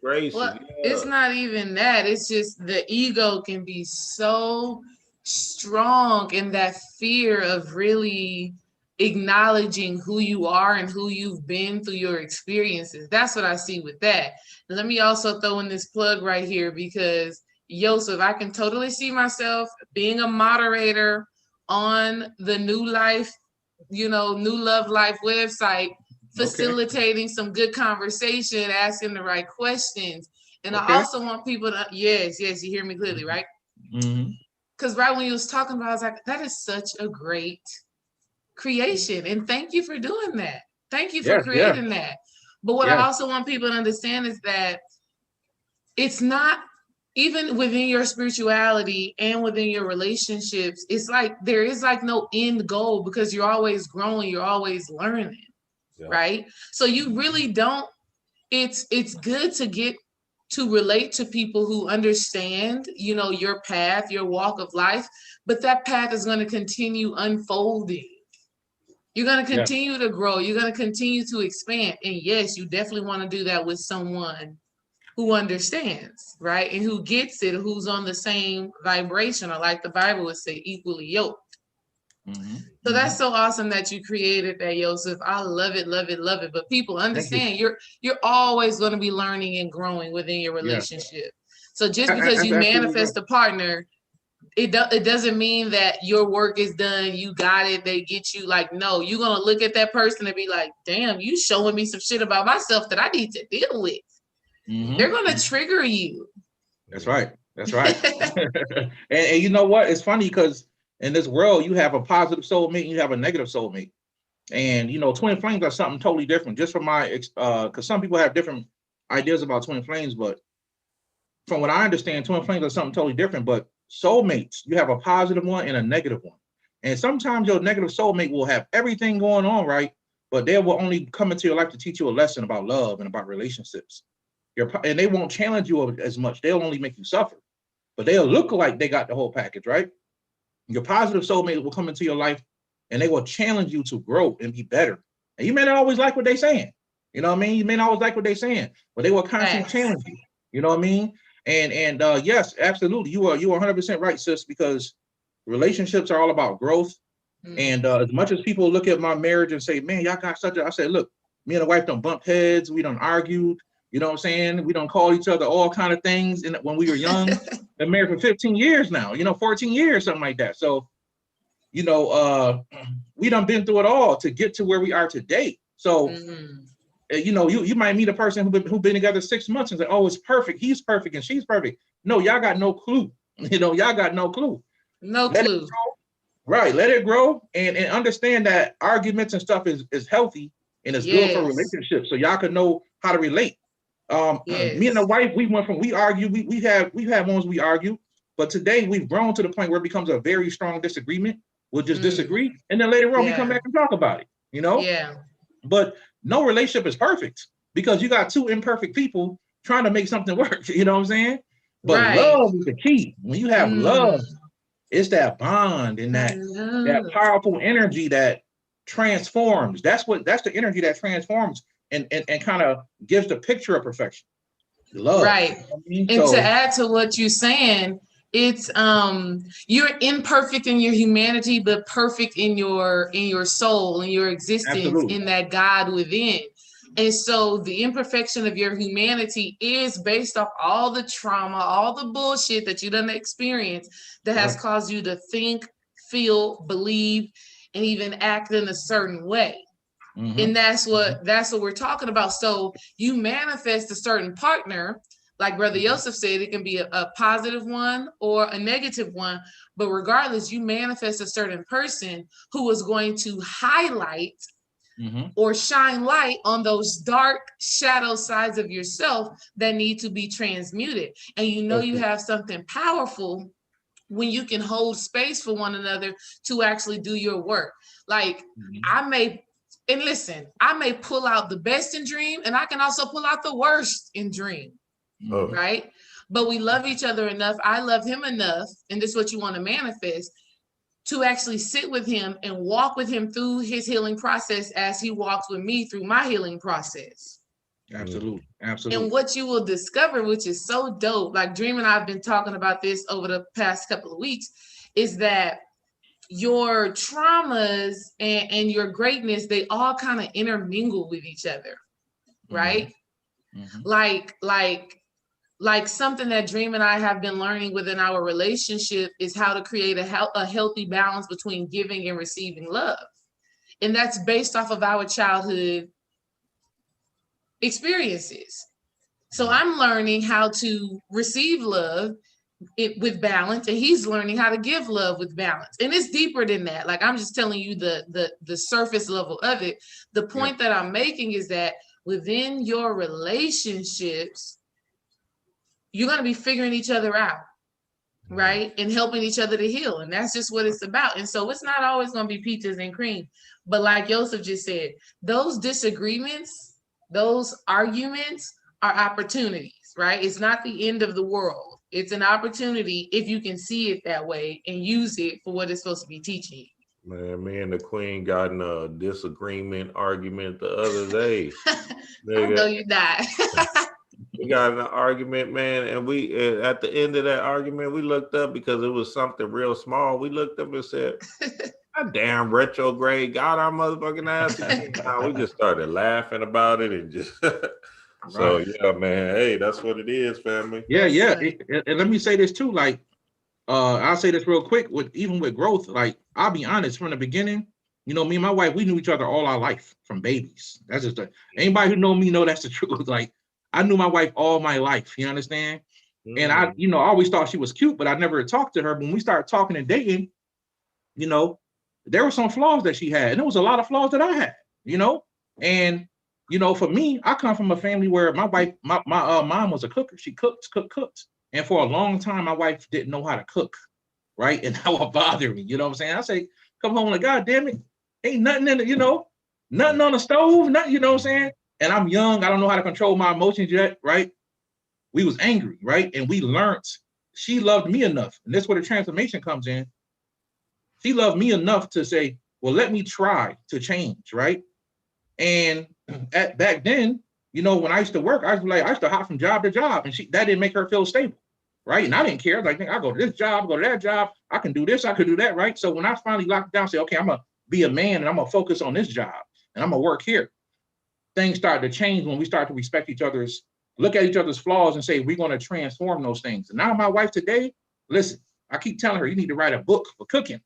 Gracious. Well, it's not even that. It's just the ego can be so strong in that fear of really acknowledging who you are and who you've been through your experiences. That's what I see with that. And let me also throw in this plug right here because Yosef, I can totally see myself being a moderator on the New Life, New Love Life website, facilitating some good conversation, asking the right questions. And I also want people to, yes, you hear me clearly, right? Because right when you was talking about it, I was like, that is such a great creation. And thank you for doing that. Thank you for creating that. But what I also want people to understand is that it's not, even within your spirituality and within your relationships, it's like there is like no end goal because you're always growing, you're always learning, right? So you really don't, it's good to get to relate to people who understand, your path, your walk of life, but that path is going to continue unfolding. You're going to continue to grow. You're going to continue to expand. And yes, you definitely want to do that with someone who understands, right? And who gets it, who's on the same vibration, or like the Bible would say, equally yoked. So that's so awesome that you created that, Yosef. I love it, love it, love it. But people understand you're always going to be learning and growing within your relationship. So just because you manifest a partner, it doesn't mean that your work is done, you got it, they get you. Like, no, you're going to look at that person and be like, damn, you showing me some shit about myself that I need to deal with. They're going to trigger you. That's right. and you know what? It's funny because in this world, you have a positive soulmate and you have a negative soulmate. And, twin flames are something totally different. Just from my, because some people have different ideas about twin flames, but from what I understand, twin flames are something totally different. But soulmates, you have a positive one and a negative one. And sometimes your negative soulmate will have everything going on, right? But they will only come into your life to teach you a lesson about love and about relationships. And they won't challenge you as much. They'll only make you suffer. But they'll look like they got the whole package, right? Your positive soulmate will come into your life and they will challenge you to grow and be better. And you may not always like what they're saying. You know what I mean? You may not always like what they're saying, but they will constantly challenge you. You know what I mean? And yes, absolutely. You are 100% right, sis, because relationships are all about growth. And as much as people look at my marriage and say, man, y'all got I say, look, me and the wife done bumped heads. We done argued. You know what I'm saying? We don't call each other all kind of things when we were young. Been married for 15 years now, 14 years, something like that. So, we done been through it all to get to where we are today. So, you might meet a person who been together 6 months and say, oh, it's perfect. He's perfect and she's perfect. No, y'all got no clue. Y'all got no clue. No clue. Right. Let it grow and understand that arguments and stuff is healthy and it's good for relationships. So y'all can know how to relate. Me and the wife, we argue, we have moments we argue, but today we've grown to the point where it becomes a very strong disagreement. We'll just disagree, and then later on we come back and talk about it. But no relationship is perfect because you got two imperfect people trying to make something work. You know what I'm saying? But love is the key. When you have love, it's that bond and that powerful energy that transforms. That's the energy that transforms and kind of gives the picture of perfection. Love. Right. You know what I mean? And to add to what you're saying, it's you're imperfect in your humanity, but perfect in your soul, in your existence, absolutely. In that God within. And so the imperfection of your humanity is based off all the trauma, all the bullshit that you done experience that has caused you to think, feel, believe, and even act in a certain way. And that's what we're talking about. So you manifest a certain partner, like Brother Yosef said, it can be a positive one or a negative one, but regardless, you manifest a certain person who is going to highlight or shine light on those dark shadow sides of yourself that need to be transmuted. And you know you have something powerful when you can hold space for one another to actually do your work. Like I may pull out the best in Dream, and I can also pull out the worst in Dream, right? But we love each other enough. I love him enough, and this is what you want to manifest, to actually sit with him and walk with him through his healing process as he walks with me through my healing process. Absolutely. And what you will discover, which is so dope, like Dream and I have been talking about this over the past couple of weeks, is that your traumas and your greatness, they all kind of intermingle with each other, right? Like something that Dream and I have been learning within our relationship is how to create a healthy balance between giving and receiving love. And that's based off of our childhood experiences. So I'm learning how to receive love with balance, and he's learning how to give love with balance. And it's deeper than that. Like I'm just telling you the surface level of it. The point that I'm making is that within your relationships, you're going to be figuring each other out, right? And helping each other to heal. And that's just what it's about. And so it's not always going to be peaches and cream. But like Yosef just said, those disagreements, those arguments are opportunities, right? It's not the end of the world. It's an opportunity if you can see it that way and use it for what it's supposed to be teaching you. Man, me and the Queen got in a disagreement argument the other day. I know you're not. We got in an argument, man, and we at the end of that argument, we looked up because it was something real small. We looked up and said, "God damn retrograde got our motherfucking ass." We just started laughing about it and just so yeah, man. Hey, that's what it is, family. Yeah. And let me say this too, like I'll say this real quick, even with growth, like I'll be honest, from the beginning, you know, me and my wife, we knew each other all our life from babies. That's just anybody who know me know that's the truth. Like I knew my wife all my life, you understand? And I, you know, I always thought she was cute, but I never talked to her. When we started talking and dating, you know, there were some flaws that she had, and there was a lot of flaws that I had, you know? And, you know, for me, I come from a family where my wife, my mom was a cooker. She cooked. And for a long time, my wife didn't know how to cook, right? And that would bother me, you know what I'm saying? I say, come home, like, God damn it, ain't nothing in it, you know, nothing on the stove, nothing, you know what I'm saying? And I'm young, I don't know how to control my emotions yet, right? We was angry, right? And we learned she loved me enough. And that's where the transformation comes in. She loved me enough to say, well, let me try to change, right? And back then, you know, when I used to work, I used to hop from job to job, and that didn't make her feel stable, right? And I didn't care. Like, I go to this job, go to that job, I can do this, I could do that, right? So when I finally locked down, say, okay, I'm gonna be a man and I'm gonna focus on this job and I'm gonna work here. Things started to change when we start to respect each other's, look at each other's flaws and say, we're gonna transform those things. And now my wife today, listen, I keep telling her, you need to write a book for cooking,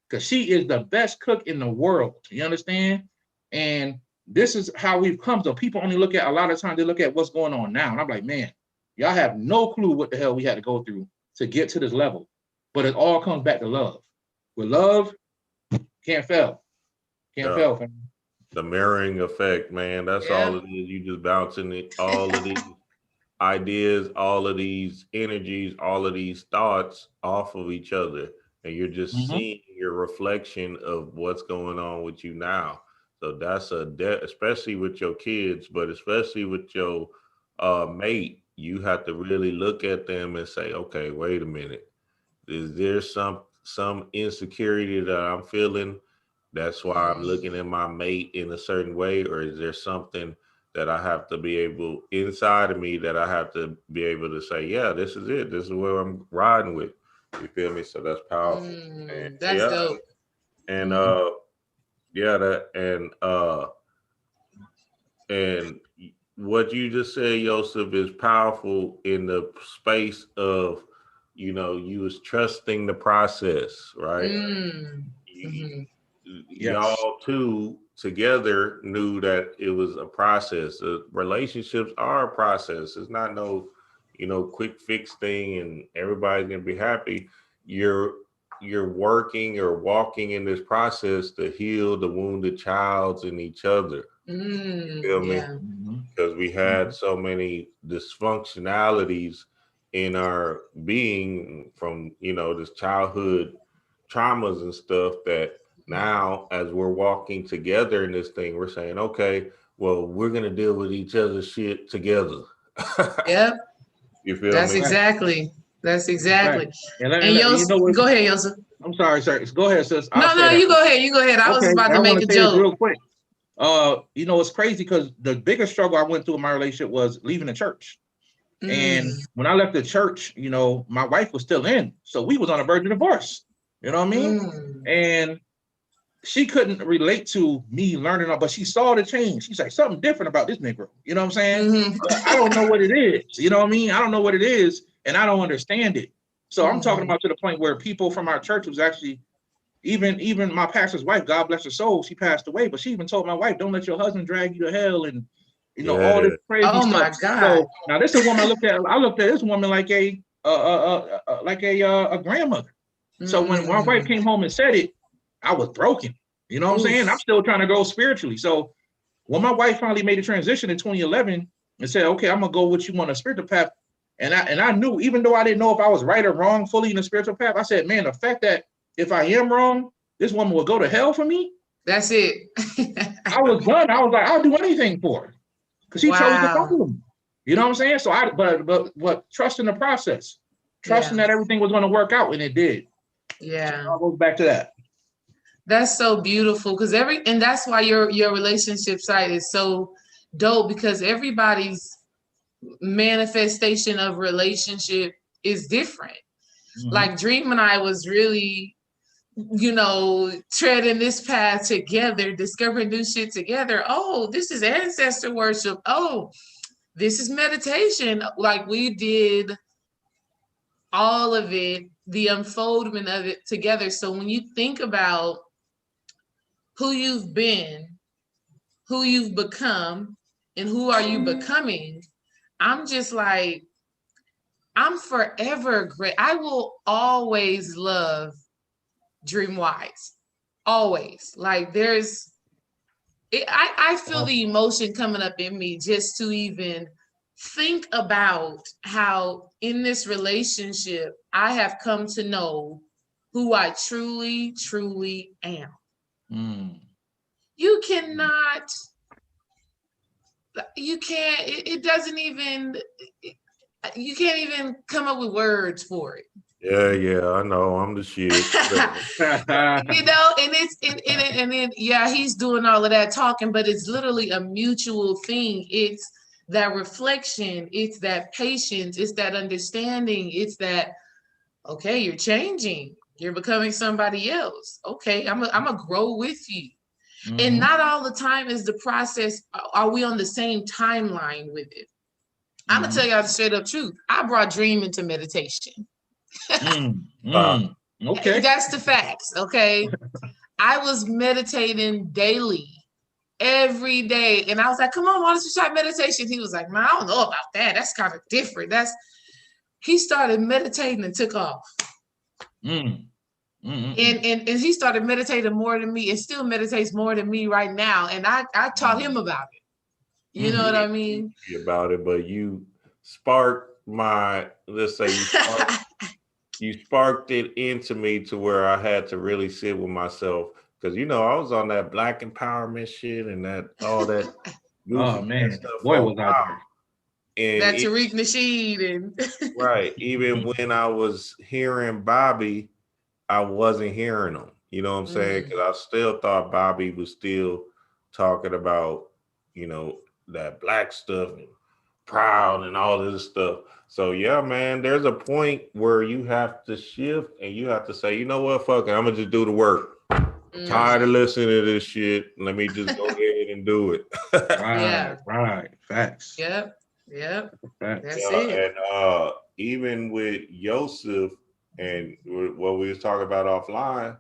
because she is the best cook in the world. You understand? And this is how we've come. So people only look at, a lot of times they look at what's going on now. And I'm like, man, y'all have no clue what the hell we had to go through to get to this level. But it all comes back to love. With love, can't fail. Can't fail, fam. The mirroring effect, man. That's all it is. You just bouncing it, all of these ideas, all of these energies, all of these thoughts off of each other. And you're just seeing your reflection of what's going on with you now. So that's especially with your kids, but especially with your mate, you have to really look at them and say, okay, wait a minute. Is there some insecurity that I'm feeling? That's why I'm looking at my mate in a certain way, or is there something that I have to be able inside of me that I have to be able to say, yeah, this is it. This is where I'm riding with. You feel me? So that's powerful. And, that's dope. And and what you just said, Yosef, is powerful in the space of, you was trusting the process, right? Y'all two together knew that it was a process. Relationships are a process. It's not no, quick fix thing and everybody's gonna be happy. You're working or walking in this process to heal the wounded childs in each other. You feel me? Because we had so many dysfunctionalities in our being from, this childhood traumas and stuff that now as we're walking together in this thing, we're saying, okay, well, we're going to deal with each other's shit together. Yep. You feel That's me? Exactly. That's exactly. Right. And Yosef, go ahead, Yosef. I'm sorry, sir. Go ahead, sis. No, you go ahead. You go ahead. I was about to make a joke. Real quick. It's crazy because the biggest struggle I went through in my relationship was leaving the church. And when I left the church, my wife was still in. So we was on the verge of divorce. You know what I mean? And she couldn't relate to me learning, but she saw the change. She's like, something different about this Negro. You know what I'm saying? I don't know what it is. You know what I mean? I don't know what it is, and I don't understand it. So I'm talking about to the point where people from our church was actually, even my pastor's wife, God bless her soul, she passed away, but she even told my wife, don't let your husband drag you to hell and all this crazy stuff. Oh my God. So now this is a woman I looked at this woman like a grandmother. So when my wife came home and said it, I was broken. You know what I'm saying? I'm still trying to grow spiritually. So when my wife finally made a transition in 2011 and said, okay, I'm gonna go with you on a spiritual path. And I knew, even though I didn't know if I was right or wrong fully in the spiritual path, I said, man, the fact that if I am wrong, this woman will go to hell for me. That's it. I was done. I was like, I'll do anything for her. Because she chose to follow me. You know what I'm saying? So but trusting the process, trusting that everything was going to work out, and it did. Yeah. So I'll go back to that. That's so beautiful and that's why your relationship site is so dope, because everybody's manifestation of relationship is different. Like Dream and I was really, treading this path together, discovering new shit together. Oh, this is ancestor worship. Oh, this is meditation. Like we did all of it, the unfoldment of it together. So when you think about who you've been, who you've become, and who are you becoming, I'm just like, I'm forever great. I will always love Dreamwise. Always. Like I feel the emotion coming up in me just to even think about how in this relationship I have come to know who I truly, truly am. You cannot, you can't, it doesn't even, you can't even come up with words for it. Yeah, I know. I'm the shit. And then he's doing all of that talking, but it's literally a mutual thing. It's that reflection, it's that patience, it's that understanding, it's that, okay, you're changing, you're becoming somebody else. Okay, I'm gonna grow with you. And not all the time is the process, are we on the same timeline with it? I'm gonna tell y'all the straight up truth. I brought Dream into meditation. Okay. That's the facts, okay? I was meditating daily, every day. And I was like, come on, why don't you try meditation? He was like, man, I don't know about that. That's kind of different. He started meditating and took off. And he started meditating more than me and still meditates more than me right now. And I taught him about it. You know what I mean? About it, but you sparked you sparked it into me to where I had to really sit with myself. Because, I was on that Black empowerment shit and all that. Oh, man. Boy, was I And that Tariq Nasheed and right. Even when I was hearing Bobby, I wasn't hearing him. You know what I'm saying? Because I still thought Bobby was still talking about, you know, that black stuff and proud and all this stuff. So yeah, man, there's a point where you have to shift and you have to say, you know what, fuck it, I'm gonna just do the work. I'm tired of listening to this shit. Let me just go ahead and do it. Right. Facts. Yep. Facts. That's it. And even with Yosef and what we was talking about offline,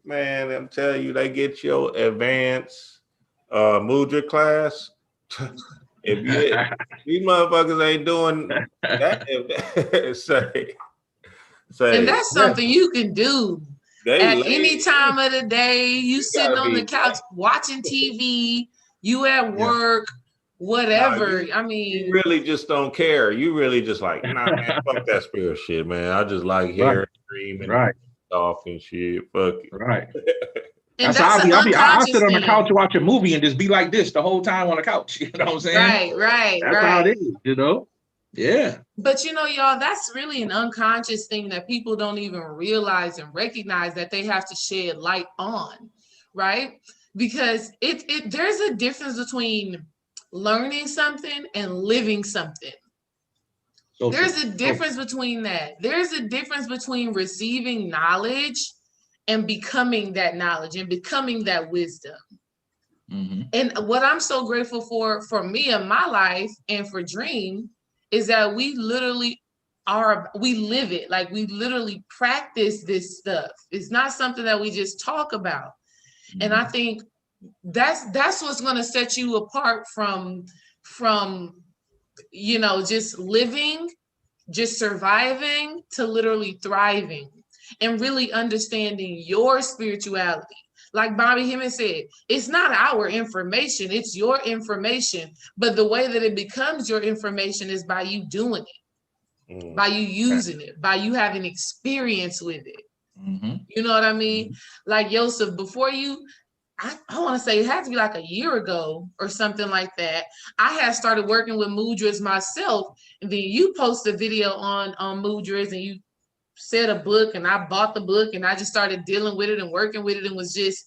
man, I'm telling you, they get your advanced mudra class. If these motherfuckers ain't doing that, say, and that's something you can do at any time of the day. You sitting on the couch watching TV, you at work, whatever. I mean, you really just don't care. You really just like, nah, man, fuck that spirit shit, man. I just like hearing, dreaming, off and shit. Fuck it. Right. And that's how I sit on the couch and watch a movie and just be like this the whole time on the couch. You know what I'm saying? Right. That's how it is, you know? Yeah. But you know, y'all, that's really an unconscious thing that people don't even realize and recognize that they have to shed light on, right? Because there's a difference between learning something and living something. So there's a difference between that. There's a difference between receiving knowledge and becoming that knowledge and becoming that wisdom. And what I'm so grateful for me in my life and for Dream is that we literally live it. Like we literally practice this stuff. It's not something that we just talk about. And I think that's what's going to set you apart from, you know, just living, just surviving to literally thriving. And really understanding your spirituality. Like Bobby Hemming said, it's not our information, it's your information. But the way that it becomes your information is by you doing it, by you using it, by you having experience with it. You know what I mean? Like Yosef, before you, I want to say it had to be like a year ago or something like that. I had started working with mudras myself. And then you post a video on mudras and you said a book and I bought the book and I just started dealing with it and working with it and was just,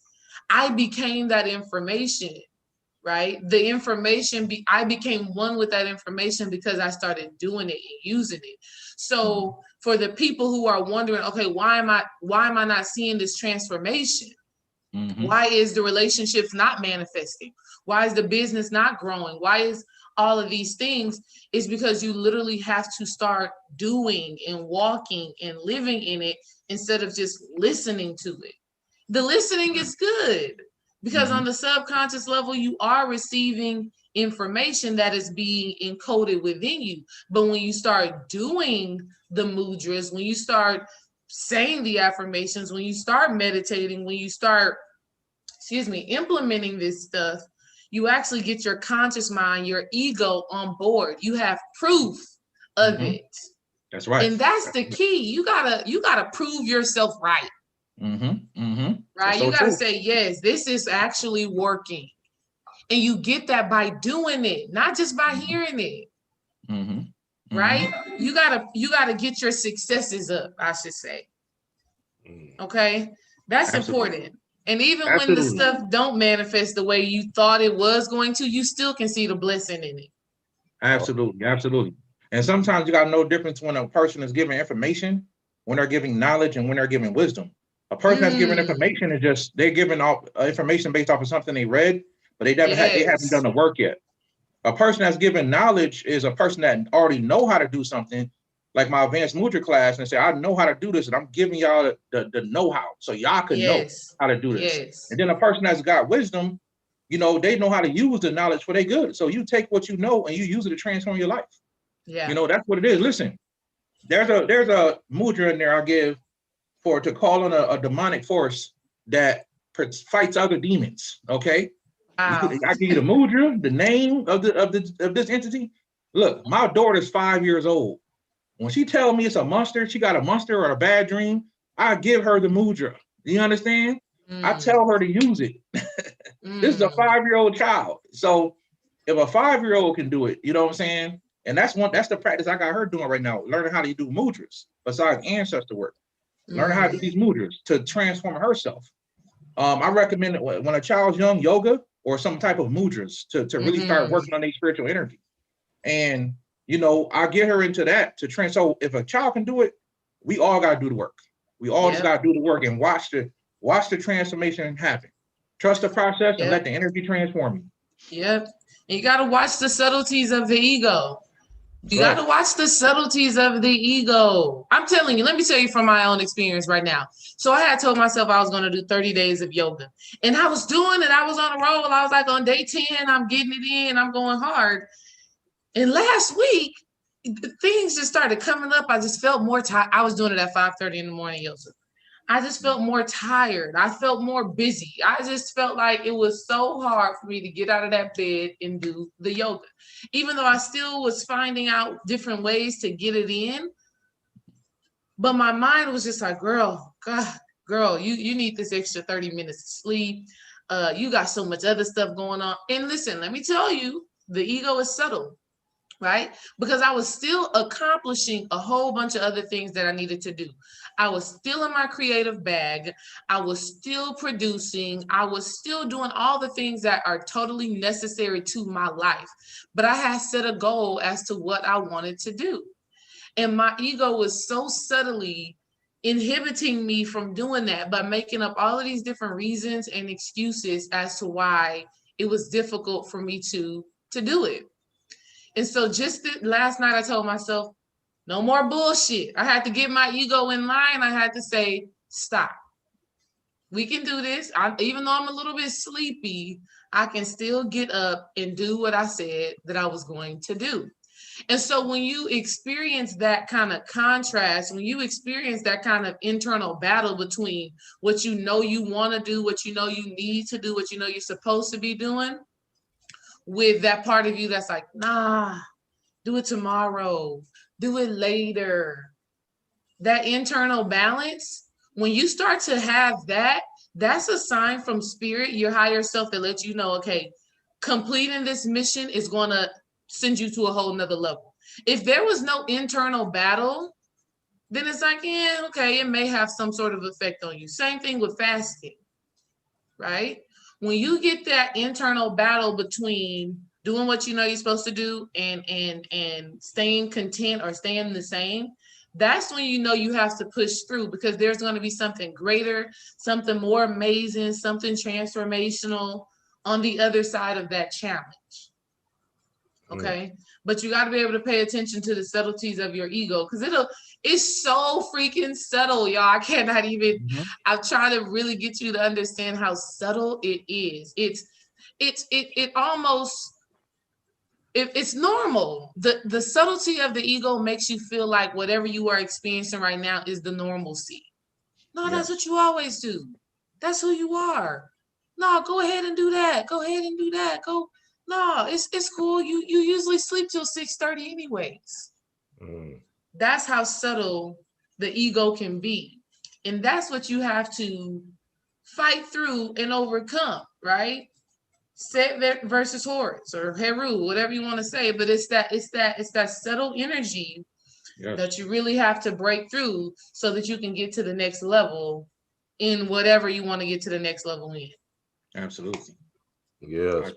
I became that information, right? The information, I became one with that information because I started doing it and using it. So for the people who are wondering, okay, why am I not seeing this transformation? Why is the relationships not manifesting? Why is the business not growing? Why is all of these things? Is because you literally have to start doing and walking and living in it instead of just listening to it. The listening is good because on the subconscious level, you are receiving information that is being encoded within you. But when you start doing the mudras, when you start saying the affirmations, when you start meditating, when you start, implementing this stuff, you actually get your conscious mind, your ego on board. You have proof of it. That's right. And that's the key. You gotta prove yourself right. Right? You gotta say, yes, this is actually working. And you get that by doing it, not just by hearing it. Right? You gotta get your successes up, I should say. Okay? That's important. And even when the stuff don't manifest the way you thought it was going to, you still can see the blessing in it. Absolutely. And sometimes you got to know the difference when a person is giving information, when they're giving knowledge, and when they're giving wisdom. A person that's giving information is just, they're giving information based off of something they read, but they haven't done the work yet. A person that's giving knowledge is a person that already know how to do something, like my advanced mudra class, and say, I know how to do this, and I'm giving y'all the know-how, so y'all can know how to do this. And then a person that's got wisdom, you know, they know how to use the knowledge for their good. So you take what you know and you use it to transform your life. You know, that's what it is. Listen, there's a mudra in there I give to call on a demonic force that fights other demons. Okay. Wow. I give you the mudra, the name of this entity. Look, my daughter's 5 years old. When she tells me it's a monster, she got a monster or a bad dream, I give her the mudra. Do you understand? I tell her to use it. This is a 5-year-old child. So if a 5-year-old can do it, you know what I'm saying? And that's the practice I got her doing right now, learning how to do mudras besides ancestor work. Learning how to do these mudras to transform herself. I recommend it when a child's young, yoga or some type of mudras to really start working on their spiritual energy. And, you know, I get her into that to train. So if a child can do it, we all got to do the work. We all just got to do the work and watch the transformation happen. Trust the process and let the energy transform you. Yep. And you got to watch the subtleties of the ego. You got to watch the subtleties of the ego. I'm telling you, let me tell you from my own experience right now. So I had told myself I was going to do 30 days of yoga. And I was doing it. I was on a roll. I was like on day 10, I'm getting it in. I'm going hard. And last week, things just started coming up. I just felt more tired. I was doing it at 5:30 in the morning, Yosef. I just felt more tired. I felt more busy. I just felt like it was so hard for me to get out of that bed and do the yoga. Even though I still was finding out different ways to get it in. But my mind was just like, girl, you need this extra 30 minutes of sleep. You got so much other stuff going on. And listen, let me tell you, the ego is subtle. Right? Because I was still accomplishing a whole bunch of other things that I needed to do. I was still in my creative bag. I was still producing. I was still doing all the things that are totally necessary to my life. But I had set a goal as to what I wanted to do. And my ego was so subtly inhibiting me from doing that by making up all of these different reasons and excuses as to why it was difficult for me to do it. And so just last night, I told myself, no more bullshit. I had to get my ego in line. I had to say, stop. We can do this. Even though I'm a little bit sleepy, I can still get up and do what I said that I was going to do. And so when you experience that kind of contrast, when you experience that kind of internal battle between what you know you want to do, what you know you need to do, what you know you're supposed to be doing, with that part of you that's like, nah, do it tomorrow, do it later. That internal balance, when you start to have that, that's a sign from spirit, your higher self, that lets you know, okay, completing this mission is going to send you to a whole nother level. If there was no internal battle, then it's like, yeah, okay, it may have some sort of effect on you. Same thing with fasting, right? When you get that internal battle between doing what you know you're supposed to do and staying content or staying the same, that's when you know you have to push through, because there's going to be something greater, something more amazing, something transformational on the other side of that challenge. Okay. But you got to be able to pay attention to the subtleties of your ego, because it's so freaking subtle, y'all. I cannot even, I'm trying to really get you to understand how subtle it is. It almost, it's normal. The subtlety of the ego makes you feel like whatever you are experiencing right now is the normalcy. No, that's what you always do. That's who you are. No, go ahead and do that. Go ahead and do that. Go. No, it's cool. You usually sleep till 6:30 anyways. That's how subtle the ego can be. And that's what you have to fight through and overcome, right? Set versus Horus or Heru, whatever you want to say, but it's that subtle energy that you really have to break through so that you can get to the next level in whatever you want to get to the next level in. Absolutely. Yeah.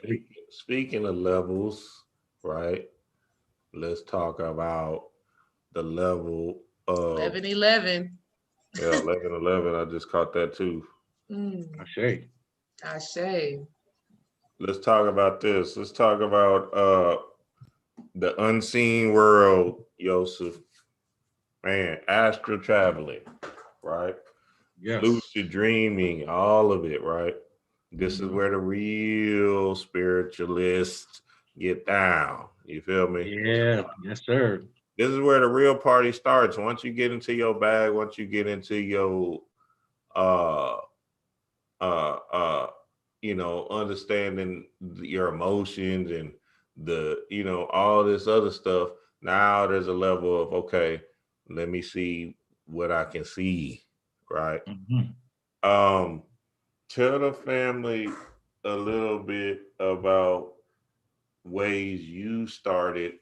Speaking of levels, right? Let's talk about the level of 11-11. Yeah, 11-11. I just caught that too. Ashe. Let's talk about this. Let's talk about the unseen world, Yosef. Man, astral traveling, right? Yes. Lucid dreaming, all of it, right? This is where the real spiritualists get down. You feel me? Yeah, yes, sir. This is where the real party starts. Once you get into your bag, once you get into your understanding your emotions and all this other stuff. Now there's a level of, okay, let me see what I can see, right? Tell the family a little bit about ways you started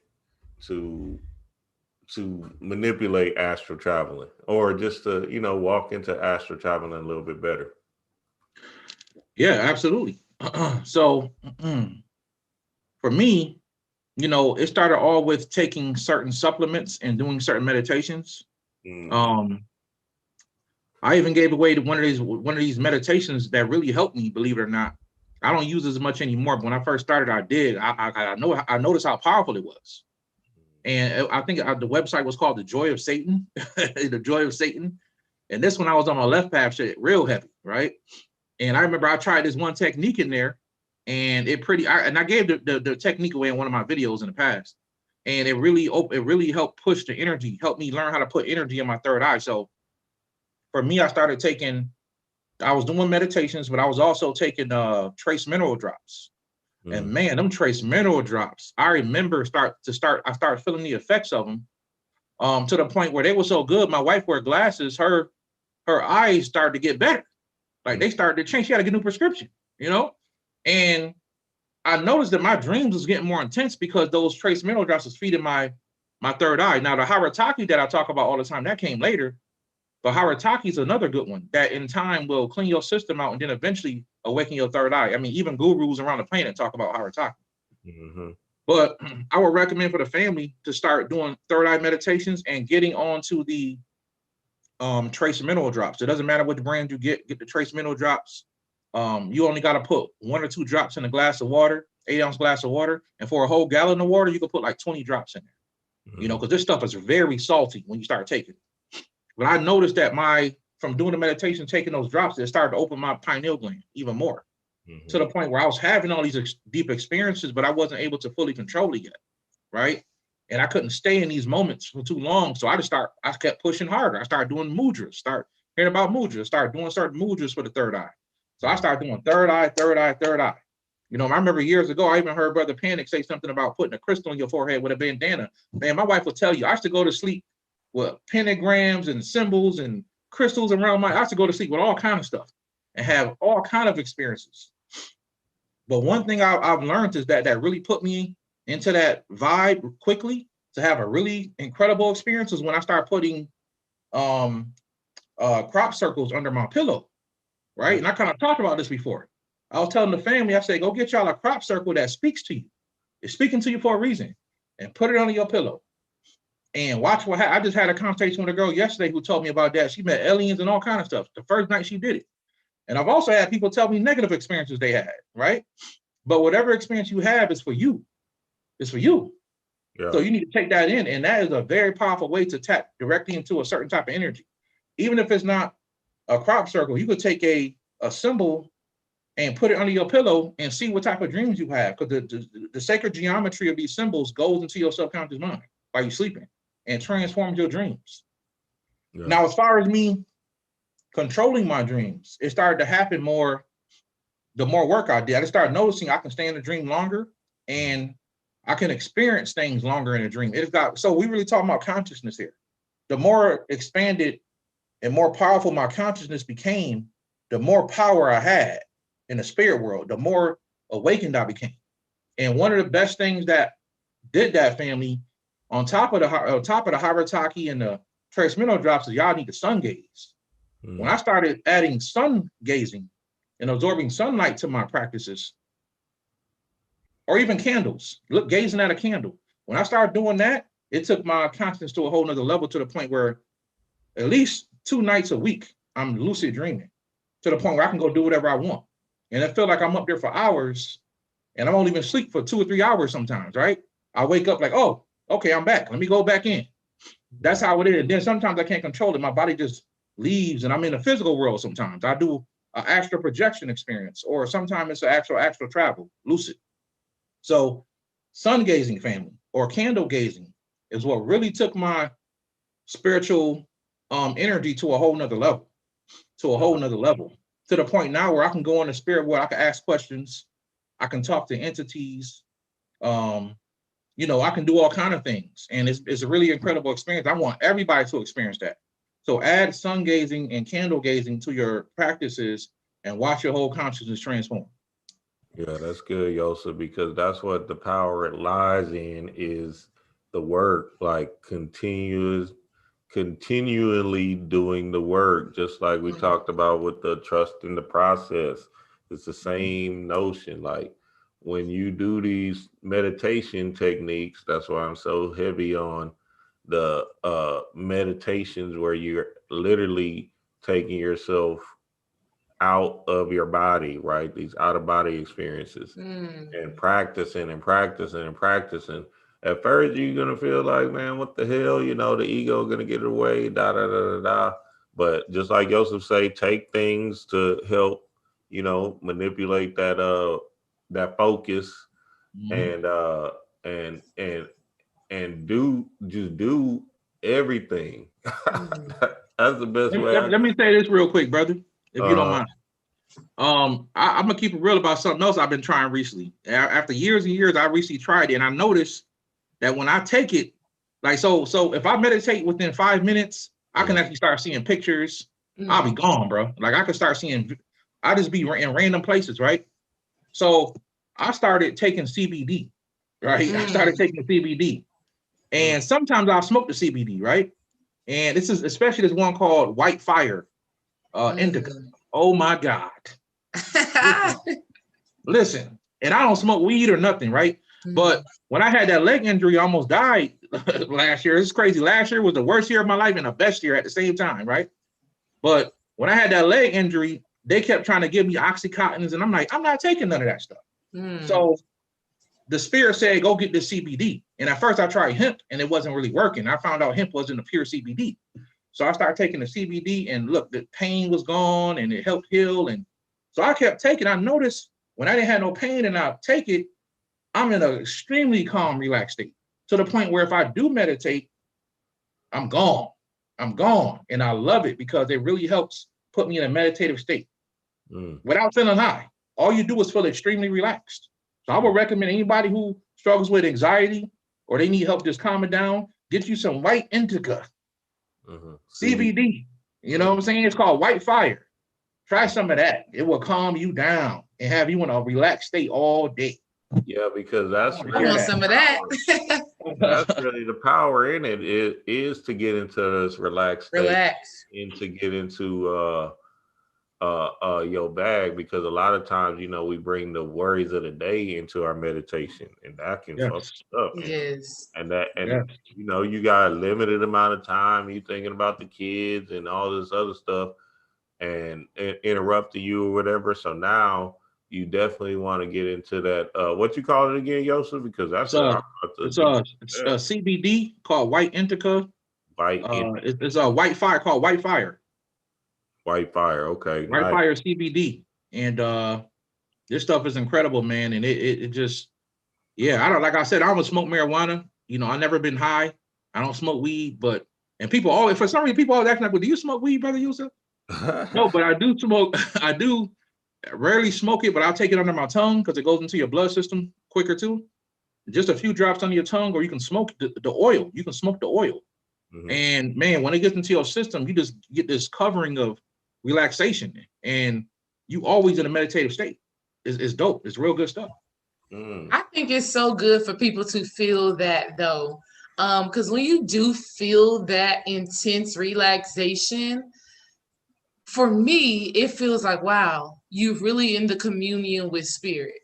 to manipulate astral traveling, or just to, you know, walk into astral traveling a little bit better? Yeah, absolutely. So for me, you know, it started all with taking certain supplements and doing certain meditations. I even gave away to one of these meditations that really helped me, believe it or not. I don't use it as much anymore, but when I first started, I did. I noticed how powerful it was. And I think the website was called The Joy of Satan, The Joy of Satan. And this one, I was on my left path, shit, real heavy, right? And I remember I tried this one technique in there, and I gave the technique away in one of my videos in the past, and it really helped push the energy, helped me learn how to put energy in my third eye. So for me, I was doing meditations, but I was also taking trace mineral drops. And man, them trace mineral drops, I remember I started feeling the effects of them to the point where they were so good. My wife wore glasses, her eyes started to get better. Like they started to change. She had to get a new prescription, you know? And I noticed that my dreams was getting more intense because those trace mineral drops was feeding my third eye. Now the Harataki that I talk about all the time, that came later. But Harataki is another good one that in time will clean your system out and then eventually awaken your third eye. I mean, even gurus around the planet talk about Harataki. But I would recommend for the family to start doing third eye meditations and getting onto the trace mineral drops. It doesn't matter what the brand you get the trace mineral drops. You only got to put 1 or 2 drops in a glass of water, 8-ounce glass of water. And for a whole gallon of water, you can put like 20 drops in there. You know, because this stuff is very salty when you start taking it. But I noticed that from doing the meditation, taking those drops, it started to open my pineal gland even more, to the point where I was having all these deep experiences, but I wasn't able to fully control it yet, right? And I couldn't stay in these moments for too long, so I kept pushing harder. I started doing mudras, start hearing about mudras, started doing certain mudras for the third eye. So I started doing third eye, third eye, third eye. You know, I remember years ago, I even heard Brother Panic say something about putting a crystal on your forehead with a bandana. Man, my wife would tell you, I used to go to sleep with pentagrams and symbols and crystals around I used to go to sleep with all kind of stuff and have all kind of experiences. But one thing I've learned is that really put me into that vibe quickly to have a really incredible experience is when I started putting crop circles under my pillow, right? And I kind of talked about this before. I was telling the family, I said, go get y'all a crop circle that speaks to you. It's speaking to you for a reason, and put it under your pillow. And watch what happens. I just had a conversation with a girl yesterday who told me about that. She met aliens and all kind of stuff the first night she did it. And I've also had people tell me negative experiences they had, right? But whatever experience you have is for you. It's for you. Yeah. So you need to take that in. And that is a very powerful way to tap directly into a certain type of energy. Even if it's not a crop circle, you could take a symbol and put it under your pillow and see what type of dreams you have. Because the sacred geometry of these symbols goes into your subconscious mind while you're sleeping and transforms your dreams. Yeah. Now, as far as me controlling my dreams, it started to happen more the more work I did. I just started noticing I can stay in a dream longer and I can experience things longer in a dream. So we really talking about consciousness here. The more expanded and more powerful my consciousness became, the more power I had in the spirit world, the more awakened I became. And one of the best things that did that, family, on top of the Harataki and the trace mineral drops, is y'all need to sun gaze. When I started adding sun gazing and absorbing sunlight to my practices, or even candles, gazing at a candle. When I started doing that, it took my consciousness to a whole nother level, to the point where at least 2 nights a week, I'm lucid dreaming, to the point where I can go do whatever I want. And I feel like I'm up there for hours and I won't even sleep for 2 or 3 hours sometimes, right? I wake up like, oh, okay, I'm back. Let me go back in. That's how it is. Then sometimes I can't control it. My body just leaves and I'm in the physical world sometimes. I do an astral projection experience, or sometimes it's an actual travel, lucid. So sun gazing, family, or candle gazing is what really took my spiritual energy to a whole nother level, to the point now where I can go in the spirit world, I can ask questions, I can talk to entities, I can do all kinds of things. And it's a really incredible experience. I want everybody to experience that. So add sun gazing and candle gazing to your practices and watch your whole consciousness transform. Yeah, that's good, Yosef, because that's what the power it lies in, is the work, like continually doing the work, just like we talked about with the trust in the process. It's the same notion. Like when you do these meditation techniques, that's why I'm so heavy on the meditations where you're literally taking yourself out of your body, right? These out of body experiences and practicing and practicing and practicing. At first, you're gonna feel like, man, what the hell? You know, the ego gonna get away, da da da da da. But just like Yosef say, take things to help, you know, manipulate that focus and and and and do everything. That's the best way. Let me say this real quick, brother, if you don't mind. I'm gonna keep it real about something else I've been trying recently. After years and years, I recently tried it, and I noticed that when I take it, like so if I meditate within 5 minutes, I can actually start seeing pictures. I'll be gone, bro. Like I can start seeing, I just be in random places, right? So I started taking CBD, right? I started taking CBD, and sometimes I'll smoke the CBD, right? And this is especially this one called White Fire Indica. Oh my God. Listen, and I don't smoke weed or nothing, right? But when I had that leg injury, I almost died last year. It's crazy. Last year was the worst year of my life and the best year at the same time, right? But when I had that leg injury, they kept trying to give me Oxycontins, and I'm like, I'm not taking none of that stuff. So the spirit said, go get this CBD. And at first I tried hemp and it wasn't really working. I found out hemp wasn't a pure CBD. So I started taking the CBD, and look, the pain was gone and it helped heal. And so I kept taking. I noticed when I didn't have no pain and I take it, I'm in an extremely calm, relaxed state, to the point where if I do meditate, I'm gone. I'm gone. And I love it because it really helps put me in a meditative state without feeling high. All you do is feel extremely relaxed. So I would recommend anybody who struggles with anxiety or they need help just calming down, get you some white indica, CBD. You know what I'm saying? It's called White Fire. Try some of that. It will calm you down and have you in a relaxed state all day. Yeah, because that's really, I want some of that. That's really the power in it. It is to get into this relaxed state and to get into your bag, because a lot of times, you know, we bring the worries of the day into our meditation, and that can fuck up. And you know, you got a limited amount of time. You thinking about the kids and all this other stuff, and interrupting you or whatever. So now you definitely want to get into that. What you call it again, Yosef? Because that's it's a CBD called White Indica. It's a White Fire called White Fire. White Fire, okay. White Fire CBD, and this stuff is incredible, man. And it just, I don't, like I said, I don't smoke marijuana. You know, I've never been high. I don't smoke weed, and people always, for some reason, people always acting like, well, do you smoke weed, brother Yosef? No, but I do smoke. I do rarely smoke it, but I'll take it under my tongue because it goes into your blood system quicker too. Just a few drops under your tongue, or you can smoke the oil. You can smoke the oil. And man, when it gets into your system, you just get this covering of relaxation, and you always in a meditative state. It's dope. It's real good stuff. I think it's so good for people to feel that though. Because when you do feel that intense relaxation, for me, it feels like, wow, you're really in the communion with spirit.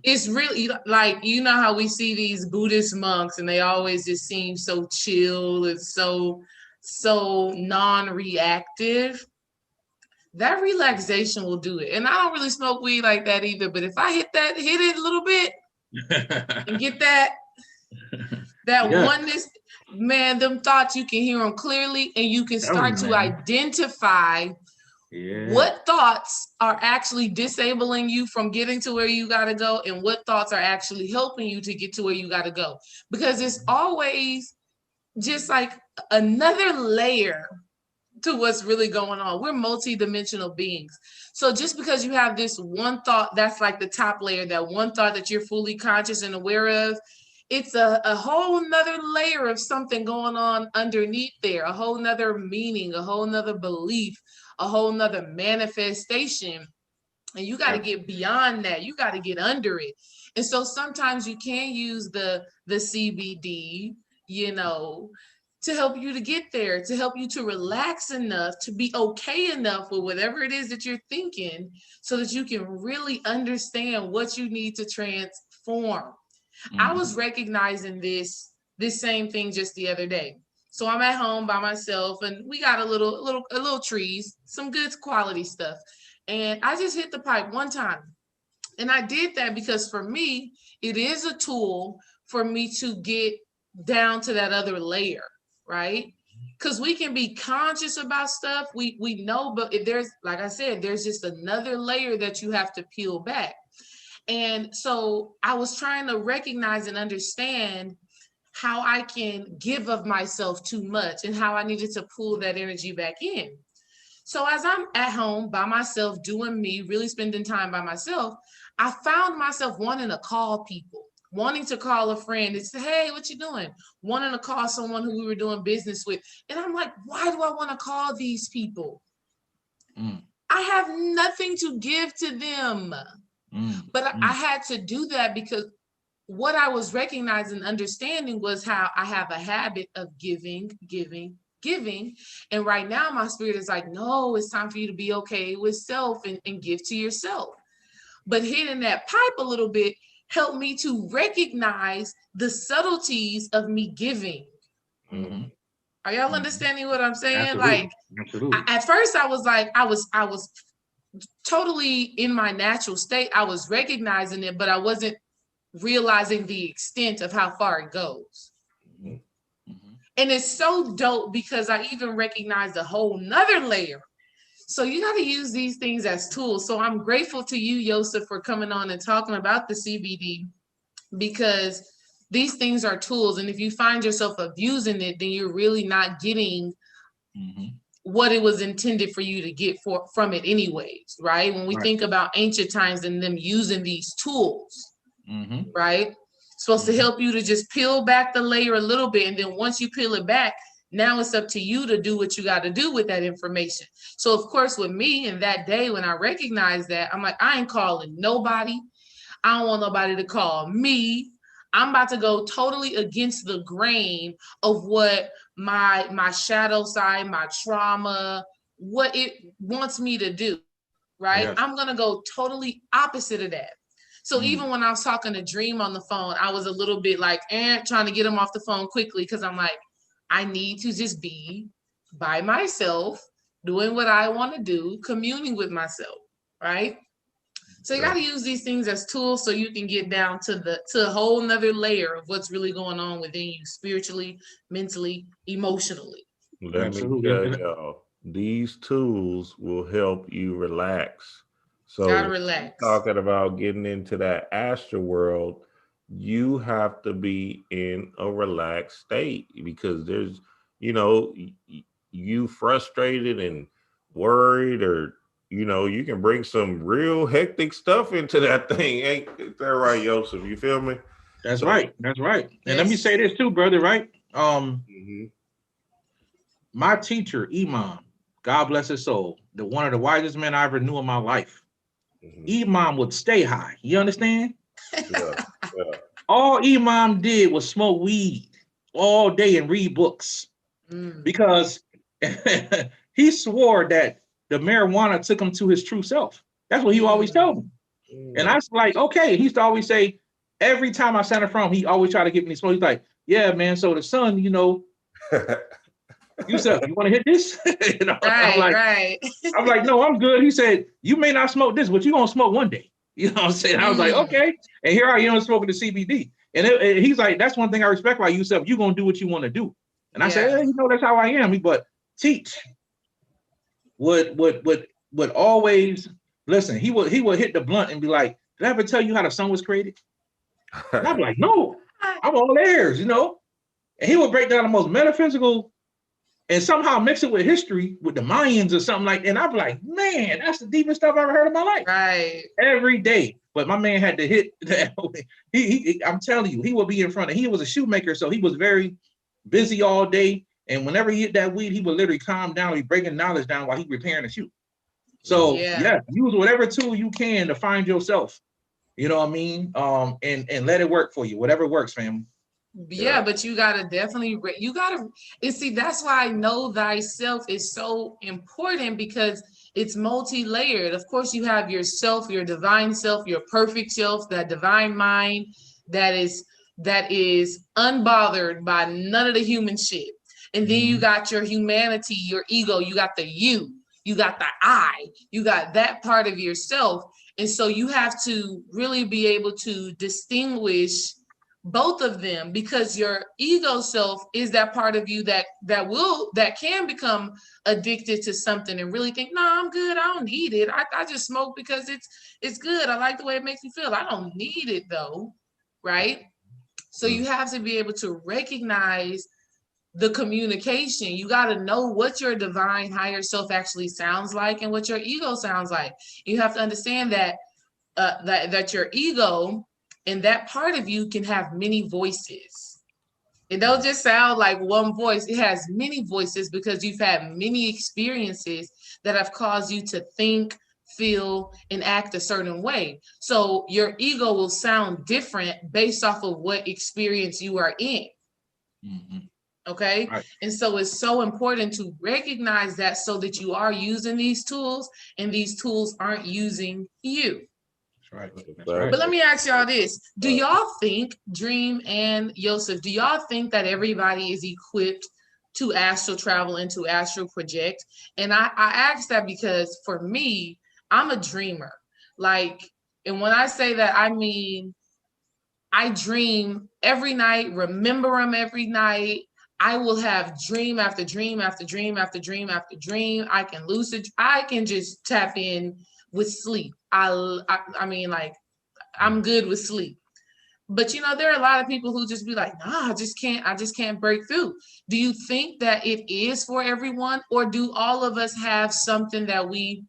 It's really like, you know how we see these Buddhist monks and they always just seem so chill and so non-reactive. That relaxation will do it. And I don't really smoke weed like that either, but if I hit it a little bit and get that oneness, man, them thoughts, you can hear them clearly, and you can start to identify what thoughts are actually disabling you from getting to where you got to go, and what thoughts are actually helping you to get to where you got to go. Because it's always just like another layer to what's really going on. We're multi-dimensional beings. So just because you have this one thought, that's like the top layer, that one thought that you're fully conscious and aware of, it's a whole nother layer of something going on underneath there, a whole nother meaning, a whole nother belief, a whole nother manifestation And you got to get beyond that. You got to get under it. And so sometimes you can use the CBD, you know, to help you to get there, to help you to relax enough, to be okay enough with whatever it is that you're thinking, so that you can really understand what you need to transform. I was recognizing this same thing just the other day. So I'm at home by myself, and we got a little trees, some good quality stuff. And I just hit the pipe one time. And I did that because for me, it is a tool for me to get down to that other layer, right? Because we can be conscious about stuff, we know, but if there's, like I said, there's just another layer that you have to peel back. And so I was trying to recognize and understand how I can give of myself too much and how I needed to pull that energy back in. So as I'm at home by myself, doing me, really spending time by myself, I found myself wanting to call people, wanting to call a friend and say, hey, what you doing? Wanting to call someone who we were doing business with. And I'm like, why do I want to call these people? I have nothing to give to them. But I had to do that because what I was recognizing and understanding was how I have a habit of giving. And right now my spirit is like, no, it's time for you to be okay with self and give to yourself. But hitting that pipe a little bit helped me to recognize the subtleties of me giving. Are y'all understanding what I'm saying? Absolutely. Like, at first I was like, I was totally in my natural state. I was recognizing it, but I wasn't realizing the extent of how far it goes. And it's so dope because I even recognized a whole nother layer. So you got to use these things as tools. So I'm grateful to you, Yosef, for coming on and talking about the CBD, because these things are tools. And if you find yourself abusing it, then you're really not getting what it was intended for you to get from it anyways, right? When we think about ancient times and them using these tools, right? Supposed to help you to just peel back the layer a little bit. And then once you peel it back, now it's up to you to do what you got to do with that information. So of course, with me in that day, when I recognized that, I'm like, I ain't calling nobody. I don't want nobody to call me. I'm about to go totally against the grain of what my shadow side, my trauma, what it wants me to do, right? Yes. I'm going to go totally opposite of that. So even when I was talking to Dream on the phone, I was a little bit like, trying to get him off the phone quickly, because I'm like, I need to just be by myself, doing what I want to do, communing with myself, right? So you got to use these things as tools so you can get down to a whole nother layer of what's really going on within you, spiritually, mentally, emotionally. Let me tell y'all, these tools will help you relax. So gotta relax. Talking about getting into that astral world, you have to be in a relaxed state, because there's, you frustrated and worried, or you can bring some real hectic stuff into that thing. Ain't that right, Yosef? You feel me? That's right. That's right. And let me say this too, brother, right? My teacher, Imam, God bless his soul, one of the wisest men I ever knew in my life. Imam would stay high. You understand? Yeah. All Imam did was smoke weed all day and read books, because he swore that the marijuana took him to his true self. That's what he always told me. And I was like, okay. He used to always say, every time I sat in front of him, he always tried to get me to smoke. He's like, yeah, man. So the sun, Yosef, you want to hit this? Right. I'm like, no, I'm good. He said, you may not smoke this, but you're going to smoke one day. You know what I'm saying? I was like, okay. And here I am smoking the CBD. And he's like, that's one thing I respect about Yosef. You're going to do what you want to do. And I said, that's how I am. But teach would always listen. He would hit the blunt and be like, did I ever tell you how the sun was created? And I'm like, no, I'm all ears, And he would break down the most metaphysical and somehow mix it with history, with the Mayans or something like that. And I'd be like, man, that's the deepest stuff I've ever heard in my life. Right. Every day. But my man had to hit that. I'm telling you, he would be in front of, he was a shoemaker, so he was very busy all day. And whenever he hit that weed, he would literally calm down. He'd breaking knowledge down while he repairing the shoe. So yeah, use whatever tool you can to find yourself. You know what I mean? And let it work for you. Whatever works, fam. Yeah, but you gotta definitely and see, that's why know thyself is so important, because it's multi-layered. Of course, you have yourself, your divine self, your perfect self, that divine mind that is unbothered by none of the human shit. And then you got your humanity, your ego, you got the you got the I, you got that part of yourself. And so you have to really be able to distinguish both of them, because your ego self is that part of you that can become addicted to something and really think, no, I'm good, I don't need it. I just smoke because it's good. I like the way it makes me feel. I don't need it though, right? So you have to be able to recognize the communication. You got to know what your divine higher self actually sounds like and what your ego sounds like. You have to understand that that your ego and that part of you can have many voices. It don't just sound like one voice. It has many voices because you've had many experiences that have caused you to think, feel, and act a certain way. So your ego will sound different based off of what experience you are in. Okay. Right. And so it's so important to recognize that, so that you are using these tools and these tools aren't using you. Right. But let me ask y'all this. Do y'all think, Dream and Yosef, do y'all think that everybody is equipped to astral travel and to astral project? And I ask that because for me, I'm a dreamer. Like, and when I say that, I mean, I dream every night, remember them every night. I will have dream after dream after dream after dream after dream. I can lucid. I can just tap in with sleep. I mean, like, I'm good with sleep. But you know, there are a lot of people who just be like, nah, I just can't break through. Do you think that it is for everyone, or do all of us have something that we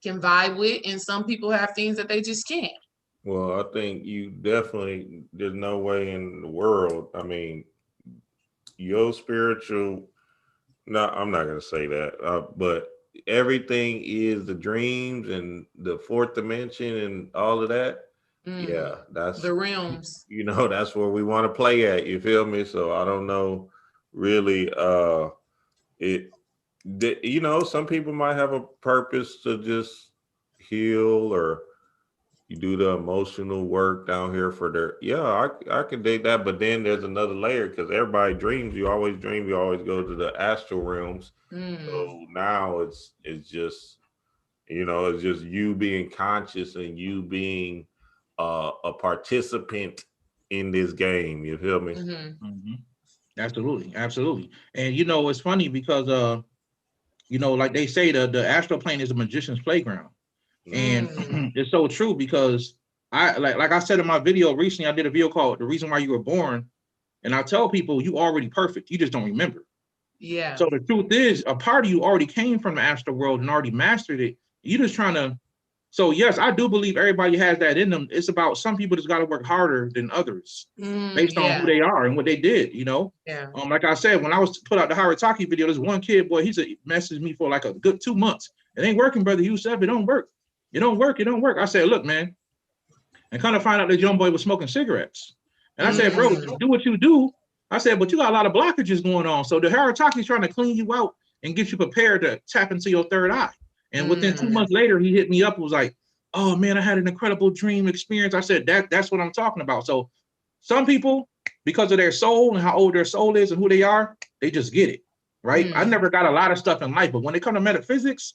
can vibe with, and some people have things that they just can't? Well, I think you definitely, there's no way in the world. I mean, your spiritual, no, I'm not going to say that, but everything is the dreams and the fourth dimension and all of that. Yeah, that's the realms. You know, that's where we want to play at. You feel me? So I don't know, really. You know, some people might have a purpose to just heal, or you do the emotional work down here for their. Yeah, I can dig that. But then there's another layer, because everybody dreams. You always dream. You always go to the astral realms. So now it's just, you know, it's just you being conscious and you being a participant in this game. You feel me? Absolutely. And you know, it's funny because you know, like they say, the astral plane is a magician's playground. And it's so true, because I like I said in my video recently, I did a video called "The Reason Why You Were Born," and I tell people, you already perfect, you just don't remember. Yeah. So the truth is, a part of you already came from the astral world and already mastered it. You're just trying to. So yes, I do believe everybody has that in them. It's about some people just got to work harder than others based on who they are and what they did. You know. Yeah. Like I said, when I was put out the Harataki video, there's one kid, boy, he's messaged me for like a good 2 months. It ain't working, brother Yosef. It don't work. It don't work. I said, look, man, and kind of find out that young boy was smoking cigarettes. And I said, bro, do what you do. I said, but you got a lot of blockages going on. So the Harataki is trying to clean you out and get you prepared to tap into your third eye. And within 2 months later, he hit me up and was like, oh man, I had an incredible dream experience. I said, that's what I'm talking about. So some people, because of their soul and how old their soul is and who they are, they just get it, right? I never got a lot of stuff in life, but when it comes to metaphysics,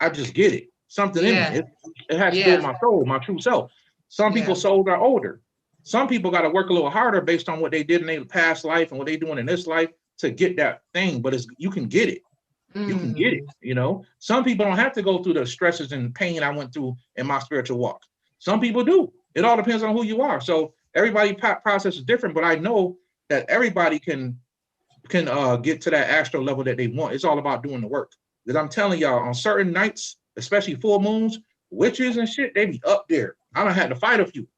I just get it. Something in me. It has to do with my soul, my true self. Some people's souls are older. Some people got to work a little harder based on what they did in their past life and what they're doing in this life to get that thing. But you can get it. You can get it. You know, some people don't have to go through the stresses and pain I went through in my spiritual walk. Some people do. It all depends on who you are. So everybody's process is different. But I know that everybody can get to that astral level that they want. It's all about doing the work. Because I'm telling y'all, on certain nights, especially full moons, witches and shit, they be up there. I done had to fight a few.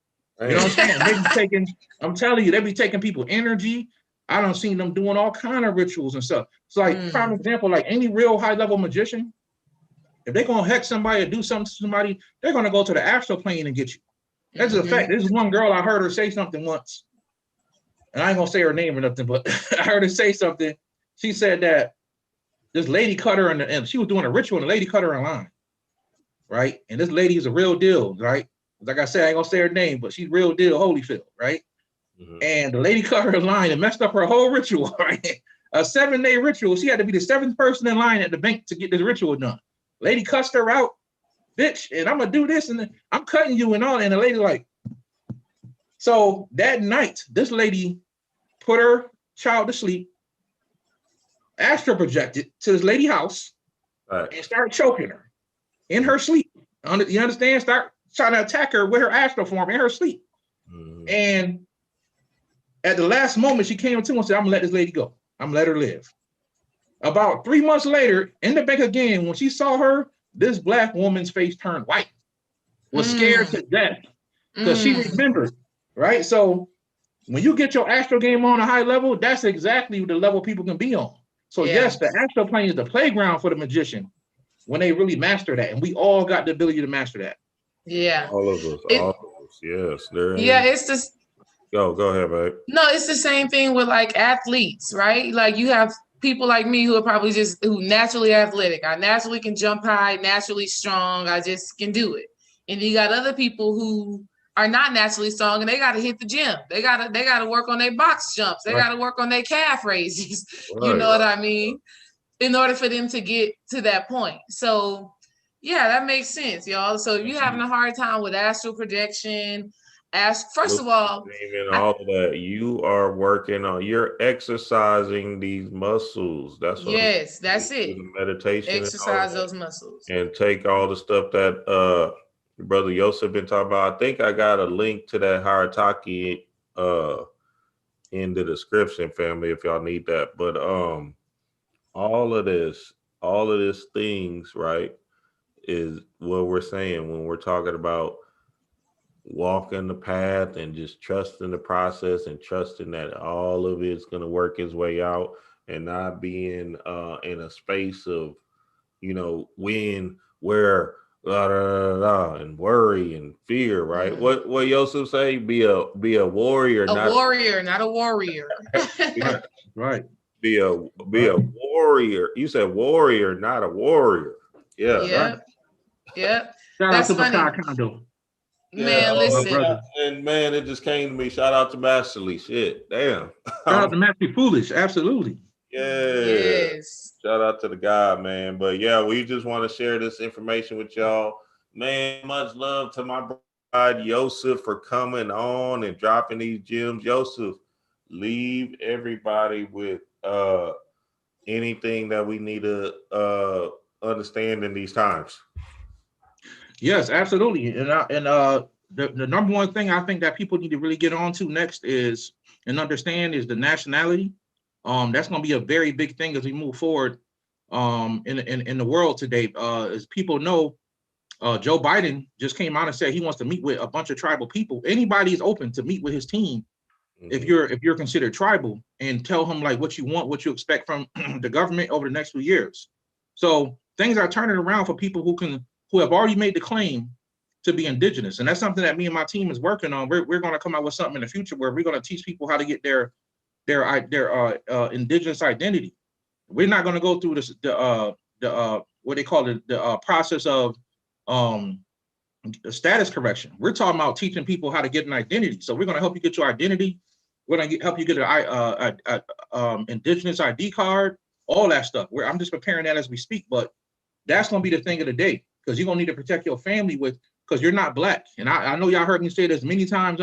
You know what I'm saying? They be taking, I'm telling you, they be taking people's energy. I done seen them doing all kind of rituals and stuff. So like, prime example, like any real high level magician, If they're gonna hex somebody or do something to somebody, they're gonna go to the astral plane and get you. That's a fact. This is one girl, I heard her say something once. And I ain't gonna say her name or nothing, but I heard her say something. She said that this lady cut her and she was doing a ritual and the lady cut her in line. Right? And this lady is a real deal, right? Like I said, I ain't gonna say her name, but she's real deal, Holyfield, right? And the lady cut her in line and messed up her whole ritual, right? A 7-day ritual. She had to be the 7th person in line at the bank to get this ritual done. Lady cussed her out, bitch, and I'm gonna do this and I'm cutting you and all. And the lady like, so that night, this lady put her child to sleep, astral projected to this lady house, and started choking her in her sleep. You understand? Start trying to attack her with her astral form in her sleep. And at the last moment, she came to him and said, I'm gonna let this lady go. I'm gonna let her live. About 3 months later, in the bank again, when she saw her, this black woman's face turned white, was scared to death because she remembered, right? So when you get your astral game on a high level, that's exactly the level people can be on. So yes, the astral plane is the playground for the magician when they really master that. And we all got the ability to master that. Yeah. All of us, yes. Yeah, it's just go ahead, babe. No, it's the same thing with like athletes, right? Like you have people like me who are probably who naturally athletic. I naturally can jump high, naturally strong. I just can do it. And you got other people who are not naturally strong and they got to hit the gym. They got to work on their box jumps. They got to work on their calf raises. You know what I mean? In order for them to get to that point. So yeah, that makes sense, y'all. So if you're having a hard time with astral projection, first of all, all of that, you are working on, you're exercising these muscles. That's what that's it. Meditation, exercise those muscles, and take all the stuff that brother Yosef been talking about. I think I got a link to that Harataki in the description, family, if y'all need that. But all of this things, right, is what we're saying when we're talking about walking the path and just trusting the process and trusting that all of it's going to work its way out, and not being in a space of, where and worry and fear, right? What Yosef say? Be a warrior, not a warrior. Right. Be a warrior. You said warrior, not a warrior. Yeah. Yep. Yep. Shout out to Makai Kondo. Man, listen. And man, it just came to me. Shout out to Masterly. Shit. Damn. Shout out to Masterly Foolish. Absolutely. Yeah. Yes. Shout out to the guy, man. But yeah, we just want to share this information with y'all. Man, much love to my bride Yosef for coming on and dropping these gems. Yosef, leave everybody with anything that we need to understand in these times. Yes, absolutely. And the number one thing I think that people need to really get on to next is and understand is the nationality. That's going to be a very big thing as we move forward in the world today. As people know, Joe Biden just came out and said he wants to meet with a bunch of tribal people. Anybody is open to meet with his team if you're considered tribal, and tell him like what you want, what you expect from the government over the next few years. So things are turning around for people who have already made the claim to be indigenous. And that's something that me and my team is working on. We're going to come out with something in the future where we're going to teach people how to get their indigenous identity. We're not going to go through the what they call the process of status correction. We're talking about teaching people how to get an identity. So we're going to help you get your identity. We're going to help you get an indigenous ID card, all that stuff. I'm just preparing that as we speak, but that's going to be the thing of the day, because you're going to need to protect your family because you're not Black. And I know y'all heard me say this many times,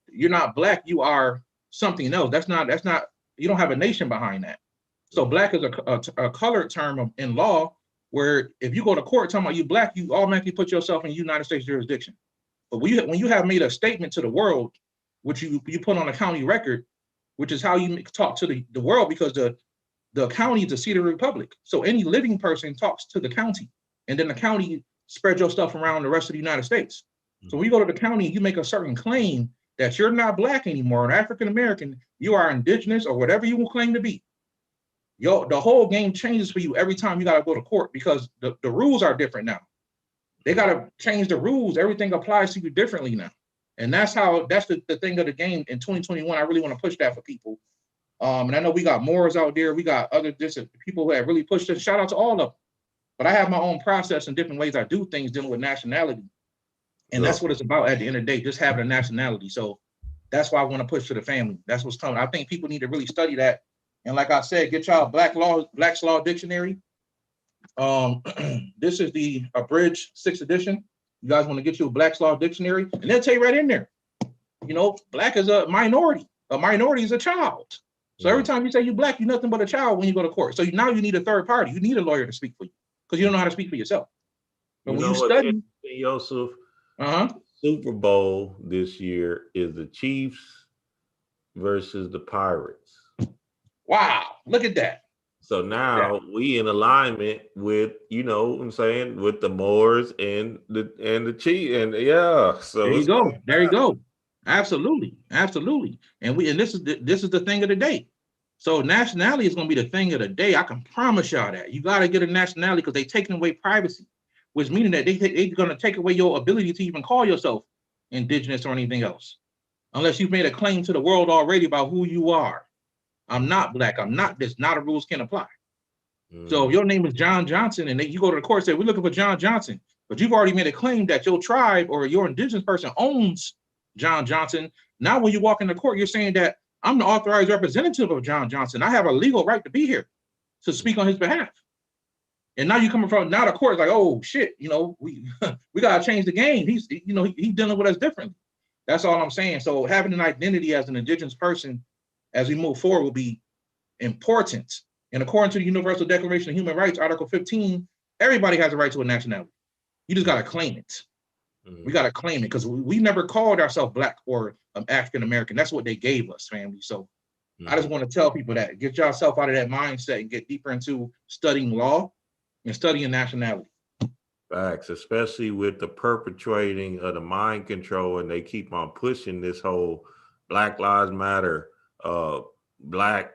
you're not Black, you are something else. That's not, you don't have a nation behind that. So Black is a colored term in law, where if you go to court talking about you Black, you automatically put yourself in United States jurisdiction. But when you have made a statement to the world, which you put on a county record, which is how you talk to the world, because the county is the seat of the republic. So any living person talks to the county, and then the county spreads your stuff around the rest of the United States. So when you go to the county, you make a certain claim that you're not Black anymore, an African American, you are indigenous or whatever you will claim to be. the whole game changes for you every time you got to go to court because the rules are different now. They got to change the rules. Everything applies to you differently now. And that's the thing of the game in 2021. I really want to push that for people. And I know we got Moors out there. We got other people who have really pushed it. Shout out to all of them. But I have my own process and different ways I do things dealing with nationality. And that's what it's about at the end of the day, just having a nationality. So that's why I want to push to the family. That's what's coming. I think people need to really study that. And like I said, get y'all Black's Law Dictionary. This is the abridged 6th edition. You guys want to get you a Black's Law Dictionary, and they'll tell you right in there, black is a minority. A minority is a child. So every time you say you black, you're nothing but a child when you go to court. So now you need a third party. You need a lawyer to speak for you because you don't know how to speak for yourself. But when you study, Yosef, Super Bowl this year is the Chiefs versus the Pirates. Wow, look at that. So now we in alignment with, what I'm saying, with the Moors and the Chiefs. And so there you go. There you go. Absolutely. Absolutely. And this is the thing of the day. So nationality is going to be the thing of the day. I can promise y'all that. You got to get a nationality because they're taking away privacy, which meaning that they're going to take away your ability to even call yourself indigenous or anything else, unless you've made a claim to the world already about who you are. I'm not black. I'm not this. Now the rules can apply. So if your name is John Johnson and you go to the court and say, we're looking for John Johnson, but you've already made a claim that your tribe or your indigenous person owns John Johnson. Now when you walk in the court, you're saying that I'm the authorized representative of John Johnson. I have a legal right to be here to speak on his behalf. And now you coming from, now the court is like, oh shit, we got to change the game. He's dealing with us differently. That's all I'm saying. So having an identity as an indigenous person as we move forward will be important. And according to the Universal Declaration of Human Rights, Article 15, everybody has a right to a nationality. You just got to claim it. We got to claim it because we never called ourselves black or African American. That's what they gave us, family. So I just want to tell people that. Get yourself out of that mindset and get deeper into studying law and studying nationality. Facts, especially with the perpetrating of the mind control, and they keep on pushing this whole Black Lives Matter, black,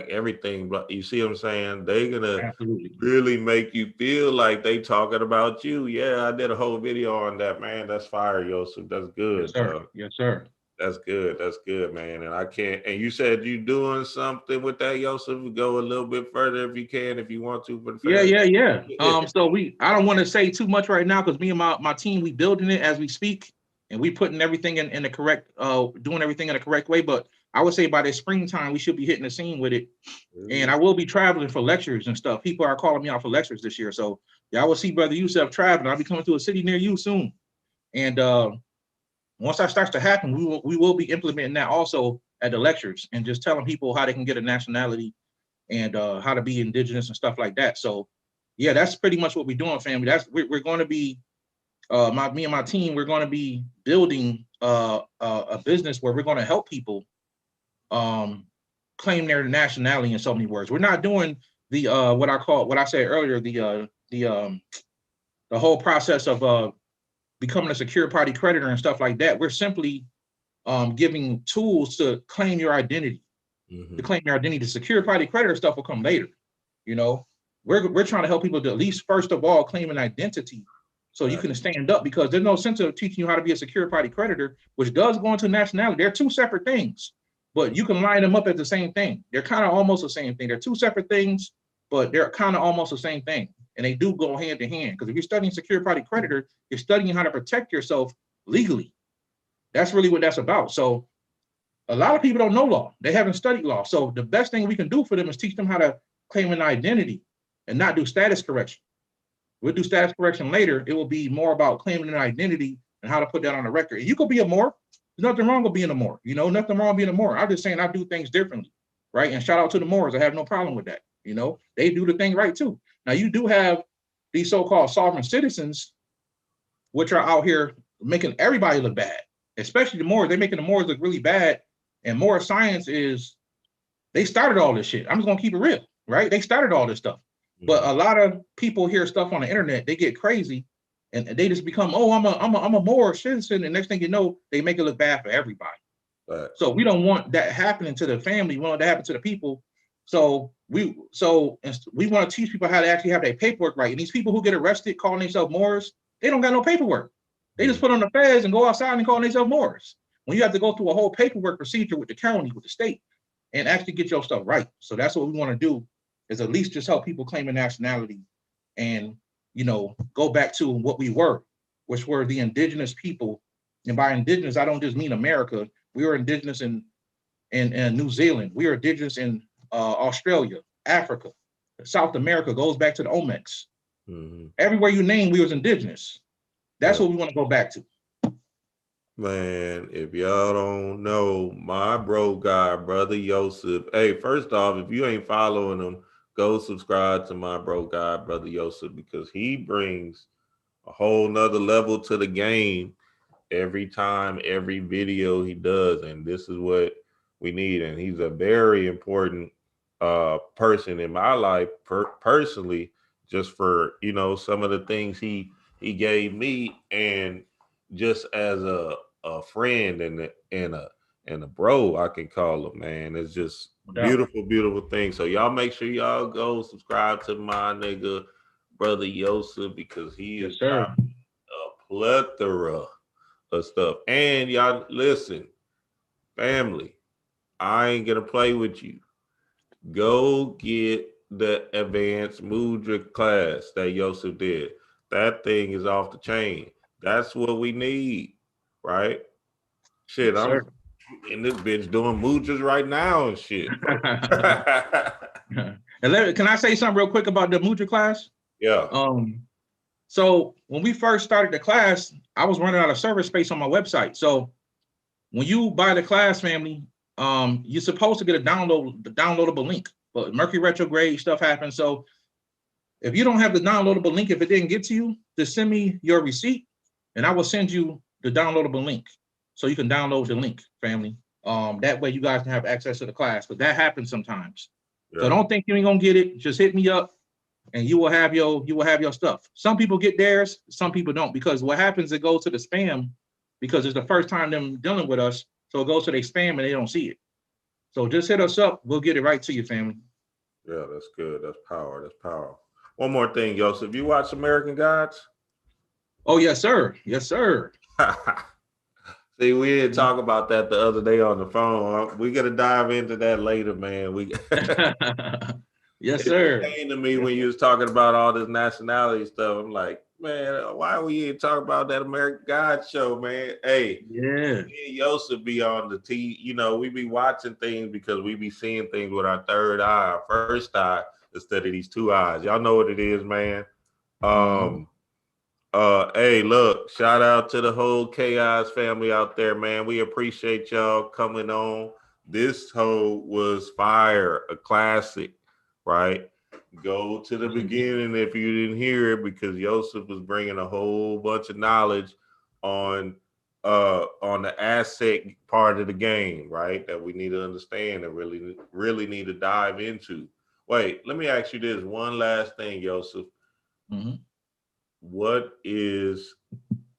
everything. You see what I'm saying? They're gonna really make you feel like they talking about you. Yeah, I did a whole video on that, man. That's fire, Yosef. That's good. Yes, sir. Yes, sir. That's good. That's good, man. And I can't. And you said you doing something with that, Yosef. Go a little bit further if you can, if you want to. But yeah. So I don't want to say too much right now because me and my team, we building it as we speak, and we putting everything in the correct, doing everything in the correct way. But I would say by the springtime, we should be hitting the scene with it. And I will be traveling for lectures and stuff. People are calling me out for lectures this year. So y'all will see Brother Yosef traveling. I'll be coming to a city near you soon. And once that starts to happen, we will be implementing that also at the lectures and just telling people how they can get a nationality and how to be indigenous and stuff like that. So yeah, that's pretty much what we're doing, family. We're going to be, me and my team, we're going to be building a business where we're going to help people claim their nationality in so many words. We're not doing the what I said earlier, the whole process of becoming a secure party creditor and stuff like that. We're simply giving tools to claim your identity. To claim your identity. The secure party creditor stuff will come later. We're trying to help people to at least first of all claim an identity so you can stand up, because there's no sense of teaching you how to be a secure party creditor, which does go into nationality. They're two separate things, but you can line them up as the same thing. They're kind of almost the same thing. They're two separate things, but they're kind of almost the same thing. And they do go hand in hand, because if you're studying secure party creditor, you're studying how to protect yourself legally. That's really what that's about. So a lot of people don't know law. They haven't studied law. So the best thing we can do for them is teach them how to claim an identity and not do status correction. We'll do status correction later. It will be more about claiming an identity and how to put that on the record. And you could be a Moor. There's nothing wrong with being a Moor. Nothing wrong with being a Moor. I'm just saying I do things differently, right? And shout out to the Moors. I have no problem with that. They do the thing right too. Now you do have these so-called sovereign citizens, which are out here making everybody look bad, especially the Moors. They're making the Moors look really bad. And Moor science is, they started all this shit. I'm just gonna keep it real, right? They started all this stuff. But a lot of people hear stuff on the internet, they get crazy and they just become, oh, I'm a Moor citizen. And next thing you know, they make it look bad for everybody. So we don't want that happening to the family. We want that to happen to the people. So we want to teach people how to actually have their paperwork right. And these people who get arrested calling themselves Moors, they don't got no paperwork. They just put on the feds and go outside and call themselves Moors. When you have to go through a whole paperwork procedure with the county, with the state, and actually get your stuff right. So that's what we want to do, is at least just help people claim a nationality and, you know, go back to what we were, which were the indigenous people. And by indigenous, I don't just mean America. We were indigenous in New Zealand. We were indigenous in Australia, Africa, South America goes back to the Olmecs. Everywhere you name, we was indigenous. That's what we want to go back to. Man, if y'all don't know, my bro guy, brother Yosef. Hey, first off, if you ain't following him, go subscribe to my bro guy, brother Yosef, because he brings a whole nother level to the game every time, every video he does. And this is what we need. And he's a very important person in my life personally, just for, you know, some of the things he gave me, and just as a friend and a bro, I can call him, man. It's just beautiful thing. So y'all make sure y'all go subscribe to my nigga brother Yosef, because he is a plethora of stuff. And y'all listen, family, I ain't gonna play with you. Go get the advanced mudra class that Yosef did. That thing is off the chain. That's what we need, right? Shit, I'm in this bitch doing mudras right now and shit. Can I say something real quick about the mudra class? Yeah. So when we first started the class, I was running out of server space on my website. So when you buy the class, family, you're supposed to get the downloadable link, but Mercury retrograde stuff happens. So if you don't have the downloadable link, if it didn't get to you, just send me your receipt and I will send you the downloadable link so you can download the link, family. That way you guys can have access to the class, but that happens sometimes. Yeah. So don't think you ain't gonna get it. Just hit me up and you will have your stuff. Some people get theirs, some people don't, because what happens, it goes to the spam because it's the first time them dealing with us. So it goes to their spam and they don't see it. So just hit us up. We'll get it right to you, family. Yeah, that's good. That's power. That's power. One more thing, Yosef. You watch American Gods? Oh, yes, sir. Yes, sir. See, we didn't talk about that the other day on the phone. We got to dive into that later, man. Yes, sir. It came to me when you was talking about all this nationality stuff. I'm like, man, why we ain't talking about that American God show, man? Hey, yeah, me and Yosef be on the T. You know, we be watching things because we be seeing things with our third eye, our first eye, instead of these two eyes. Y'all know what it is, man. Hey, look, shout out to the whole Chaos family out there, man. We appreciate y'all coming on. This whole was fire, a classic, right? Go to the beginning if you didn't hear it, because Yosef was bringing a whole bunch of knowledge on the asset part of the game, right? That we need to understand and really need to dive into. Wait, let me ask you this one last thing, Yosef. What is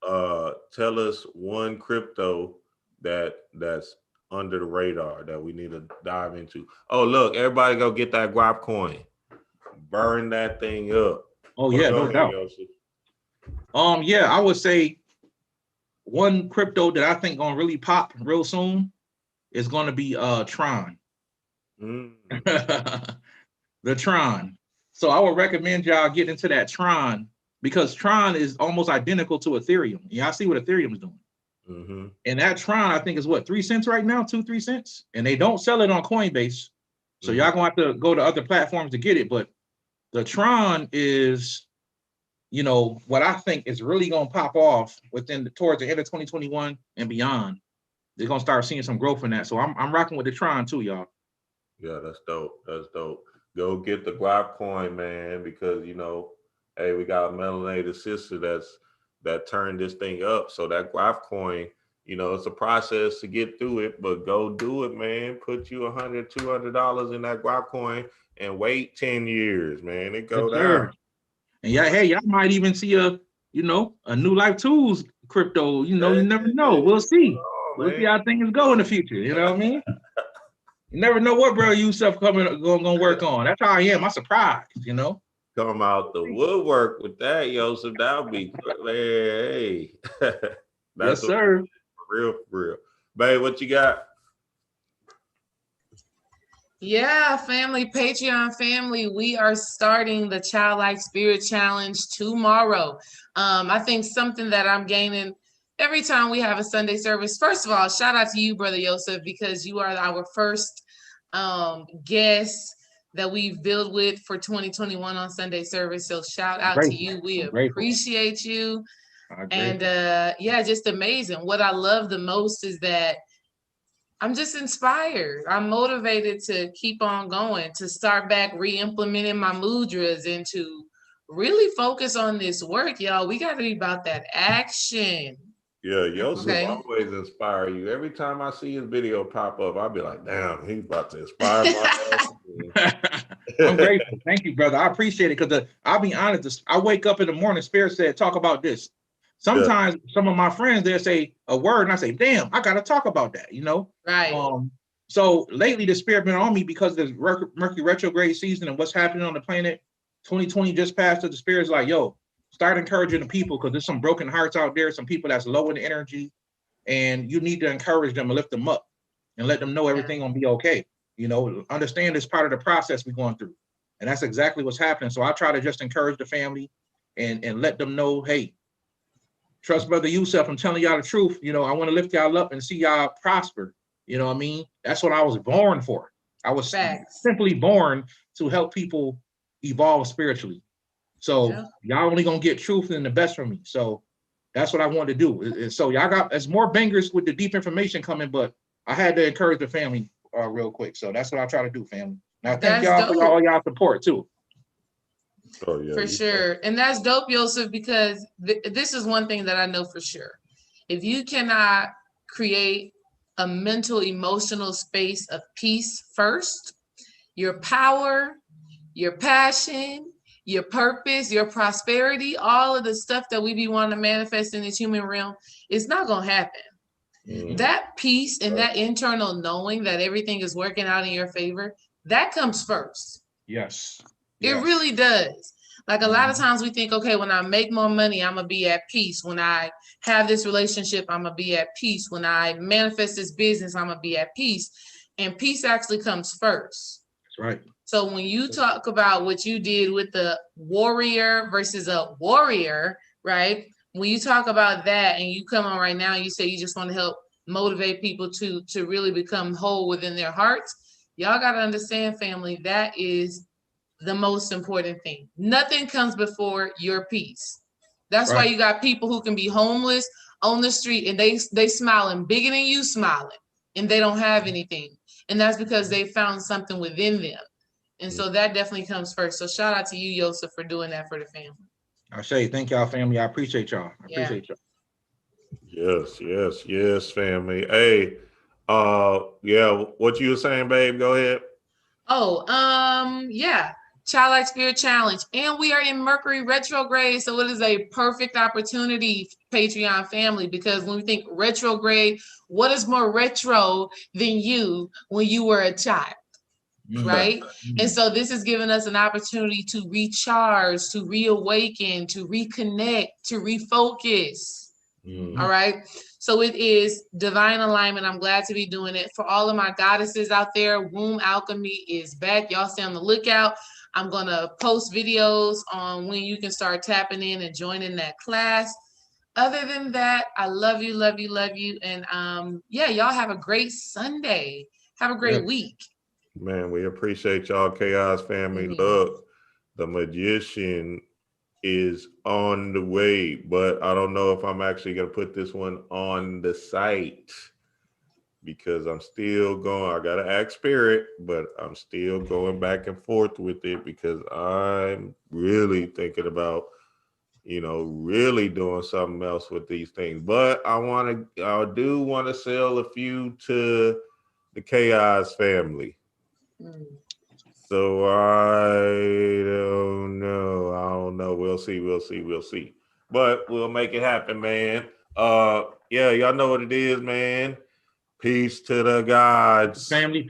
tell us one crypto that's under the radar that we need to dive into? Oh, look, everybody go get that guap coin. Burn that thing up. Oh, yeah, no doubt. Yeah, I would say one crypto that I think gonna really pop real soon is gonna be Tron. The Tron. So I would recommend y'all get into that Tron, because Tron is almost identical to Ethereum. Yeah, I see what Ethereum is doing. And that Tron, I think, is what, 3 cents right now, 2-3 cents? And they don't sell it on Coinbase. So y'all gonna have to go to other platforms to get it. But the Tron is, you know, what I think is really gonna pop off towards the end of 2021 and beyond. They're gonna start seeing some growth in that. So I'm rocking with the Tron too, y'all. Yeah, that's dope. That's dope. Go get the guap coin, man, because, you know, hey, we got a melanated sister that turned this thing up. So that guap coin, you know, it's a process to get through it, but go do it, man. Put you $100, $200 in that guap coin and wait 10 years, man. It go down. And yeah, hey, y'all might even see a New Life Tools crypto. You know, you never know. We'll see. We'll see how things go in the future. You know what I mean? You never know what brother Yosef gonna work on. That's how I am. I'm surprised, you know. Come out the woodwork with that, Yosef. That'll be hey. Yes, That's sir. For real. Babe, what you got? Yeah, family, Patreon family, we are starting the Childlike Spirit Challenge tomorrow. I think something that I'm gaining every time we have a Sunday service. First of all, shout out to you, Brother Yosef, because you are our first guest that we've built with for 2021 on Sunday service. So shout out to you. We appreciate you. And yeah, just amazing. What I love the most is that I'm just inspired. I'm motivated to keep on going, to start back re-implementing my mudras and to really focus on this work, y'all. We got to be about that action. Yeah, Yosef always inspire you. Every time I see his video pop up, I'll be like, damn, he's about to inspire my I'm grateful. Thank you, brother. I appreciate it because I'll be honest, I wake up in the morning, Spirit said, talk about this. Sometimes some of my friends, they'll say a word and I say, damn, I got to talk about that, you know? Right. So lately the Spirit been on me because of the Mercury retrograde season and what's happening on the planet. 2020 just passed, so the Spirit's like, yo, start encouraging the people because there's some broken hearts out there, some people that's low in energy, and you need to encourage them and lift them up and let them know everything gonna be okay. You know, understand it's part of the process we're going through. And that's exactly what's happening. So I try to just encourage the family and let them know, hey, trust Brother Yosef, I'm telling y'all the truth. You know, I want to lift y'all up and see y'all prosper. You know what I mean? That's what I was born for. I was simply born to help people evolve spiritually. So y'all only gonna get truth and the best from me. So that's what I want to do. So y'all got there's more bangers with the deep information coming, but I had to encourage the family real quick. So that's what I try to do, family. Now thank y'all for all y'all support too. Oh, yeah, for sure. And that's dope, Yosef, because this is one thing that I know for sure. If you cannot create a mental, emotional space of peace first, your power, your passion, your purpose, your prosperity, all of the stuff that we be wanting to manifest in this human realm, it's not going to happen. Mm-hmm. That peace and that internal knowing that everything is working out in your favor, that comes first. Yes. It really does. Like a lot of times we think, okay, when I make more money, I'm going to be at peace. When I have this relationship, I'm going to be at peace. When I manifest this business, I'm going to be at peace. And peace actually comes first. That's right. So when you talk about what you did with the warrior versus a warrior, right? When you talk about that and you come on right now, you say you just want to help motivate people to really become whole within their hearts. Y'all got to understand, family, that is the most important thing. Nothing comes before your peace. That's why you got people who can be homeless on the street and they smiling bigger than you smiling and they don't have anything. And that's because they found something within them. And so that definitely comes first. So shout out to you, Yosef, for doing that for the family. I say thank y'all, family. I appreciate y'all. I appreciate y'all. Yes, family. Hey, what you were saying, babe? Go ahead. Childlike Spirit Challenge. And we are in Mercury retrograde. So it is a perfect opportunity, Patreon family, because when we think retrograde, what is more retro than you when you were a child? Right? And so this is giving us an opportunity to recharge, to reawaken, to reconnect, to refocus. All right. So it is divine alignment. I'm glad to be doing it. For all of my goddesses out there, Womb Alchemy is back. Y'all stay on the lookout. I'm going to post videos on when you can start tapping in and joining that class. Other than that, I love you. And y'all have a great Sunday. Have a great week. Man, we appreciate y'all, Chaos family. Look, the magician is on the way, but I don't know if I'm actually going to put this one on the site because I'm still going. I got to ask Spirit, but I'm still going back and forth with it because I'm really thinking about, really doing something else with these things. But I do want to sell a few to the Chaos family. So I don't know. We'll see. But we'll make it happen, man. Y'all know what it is, man. Peace to the gods. Family.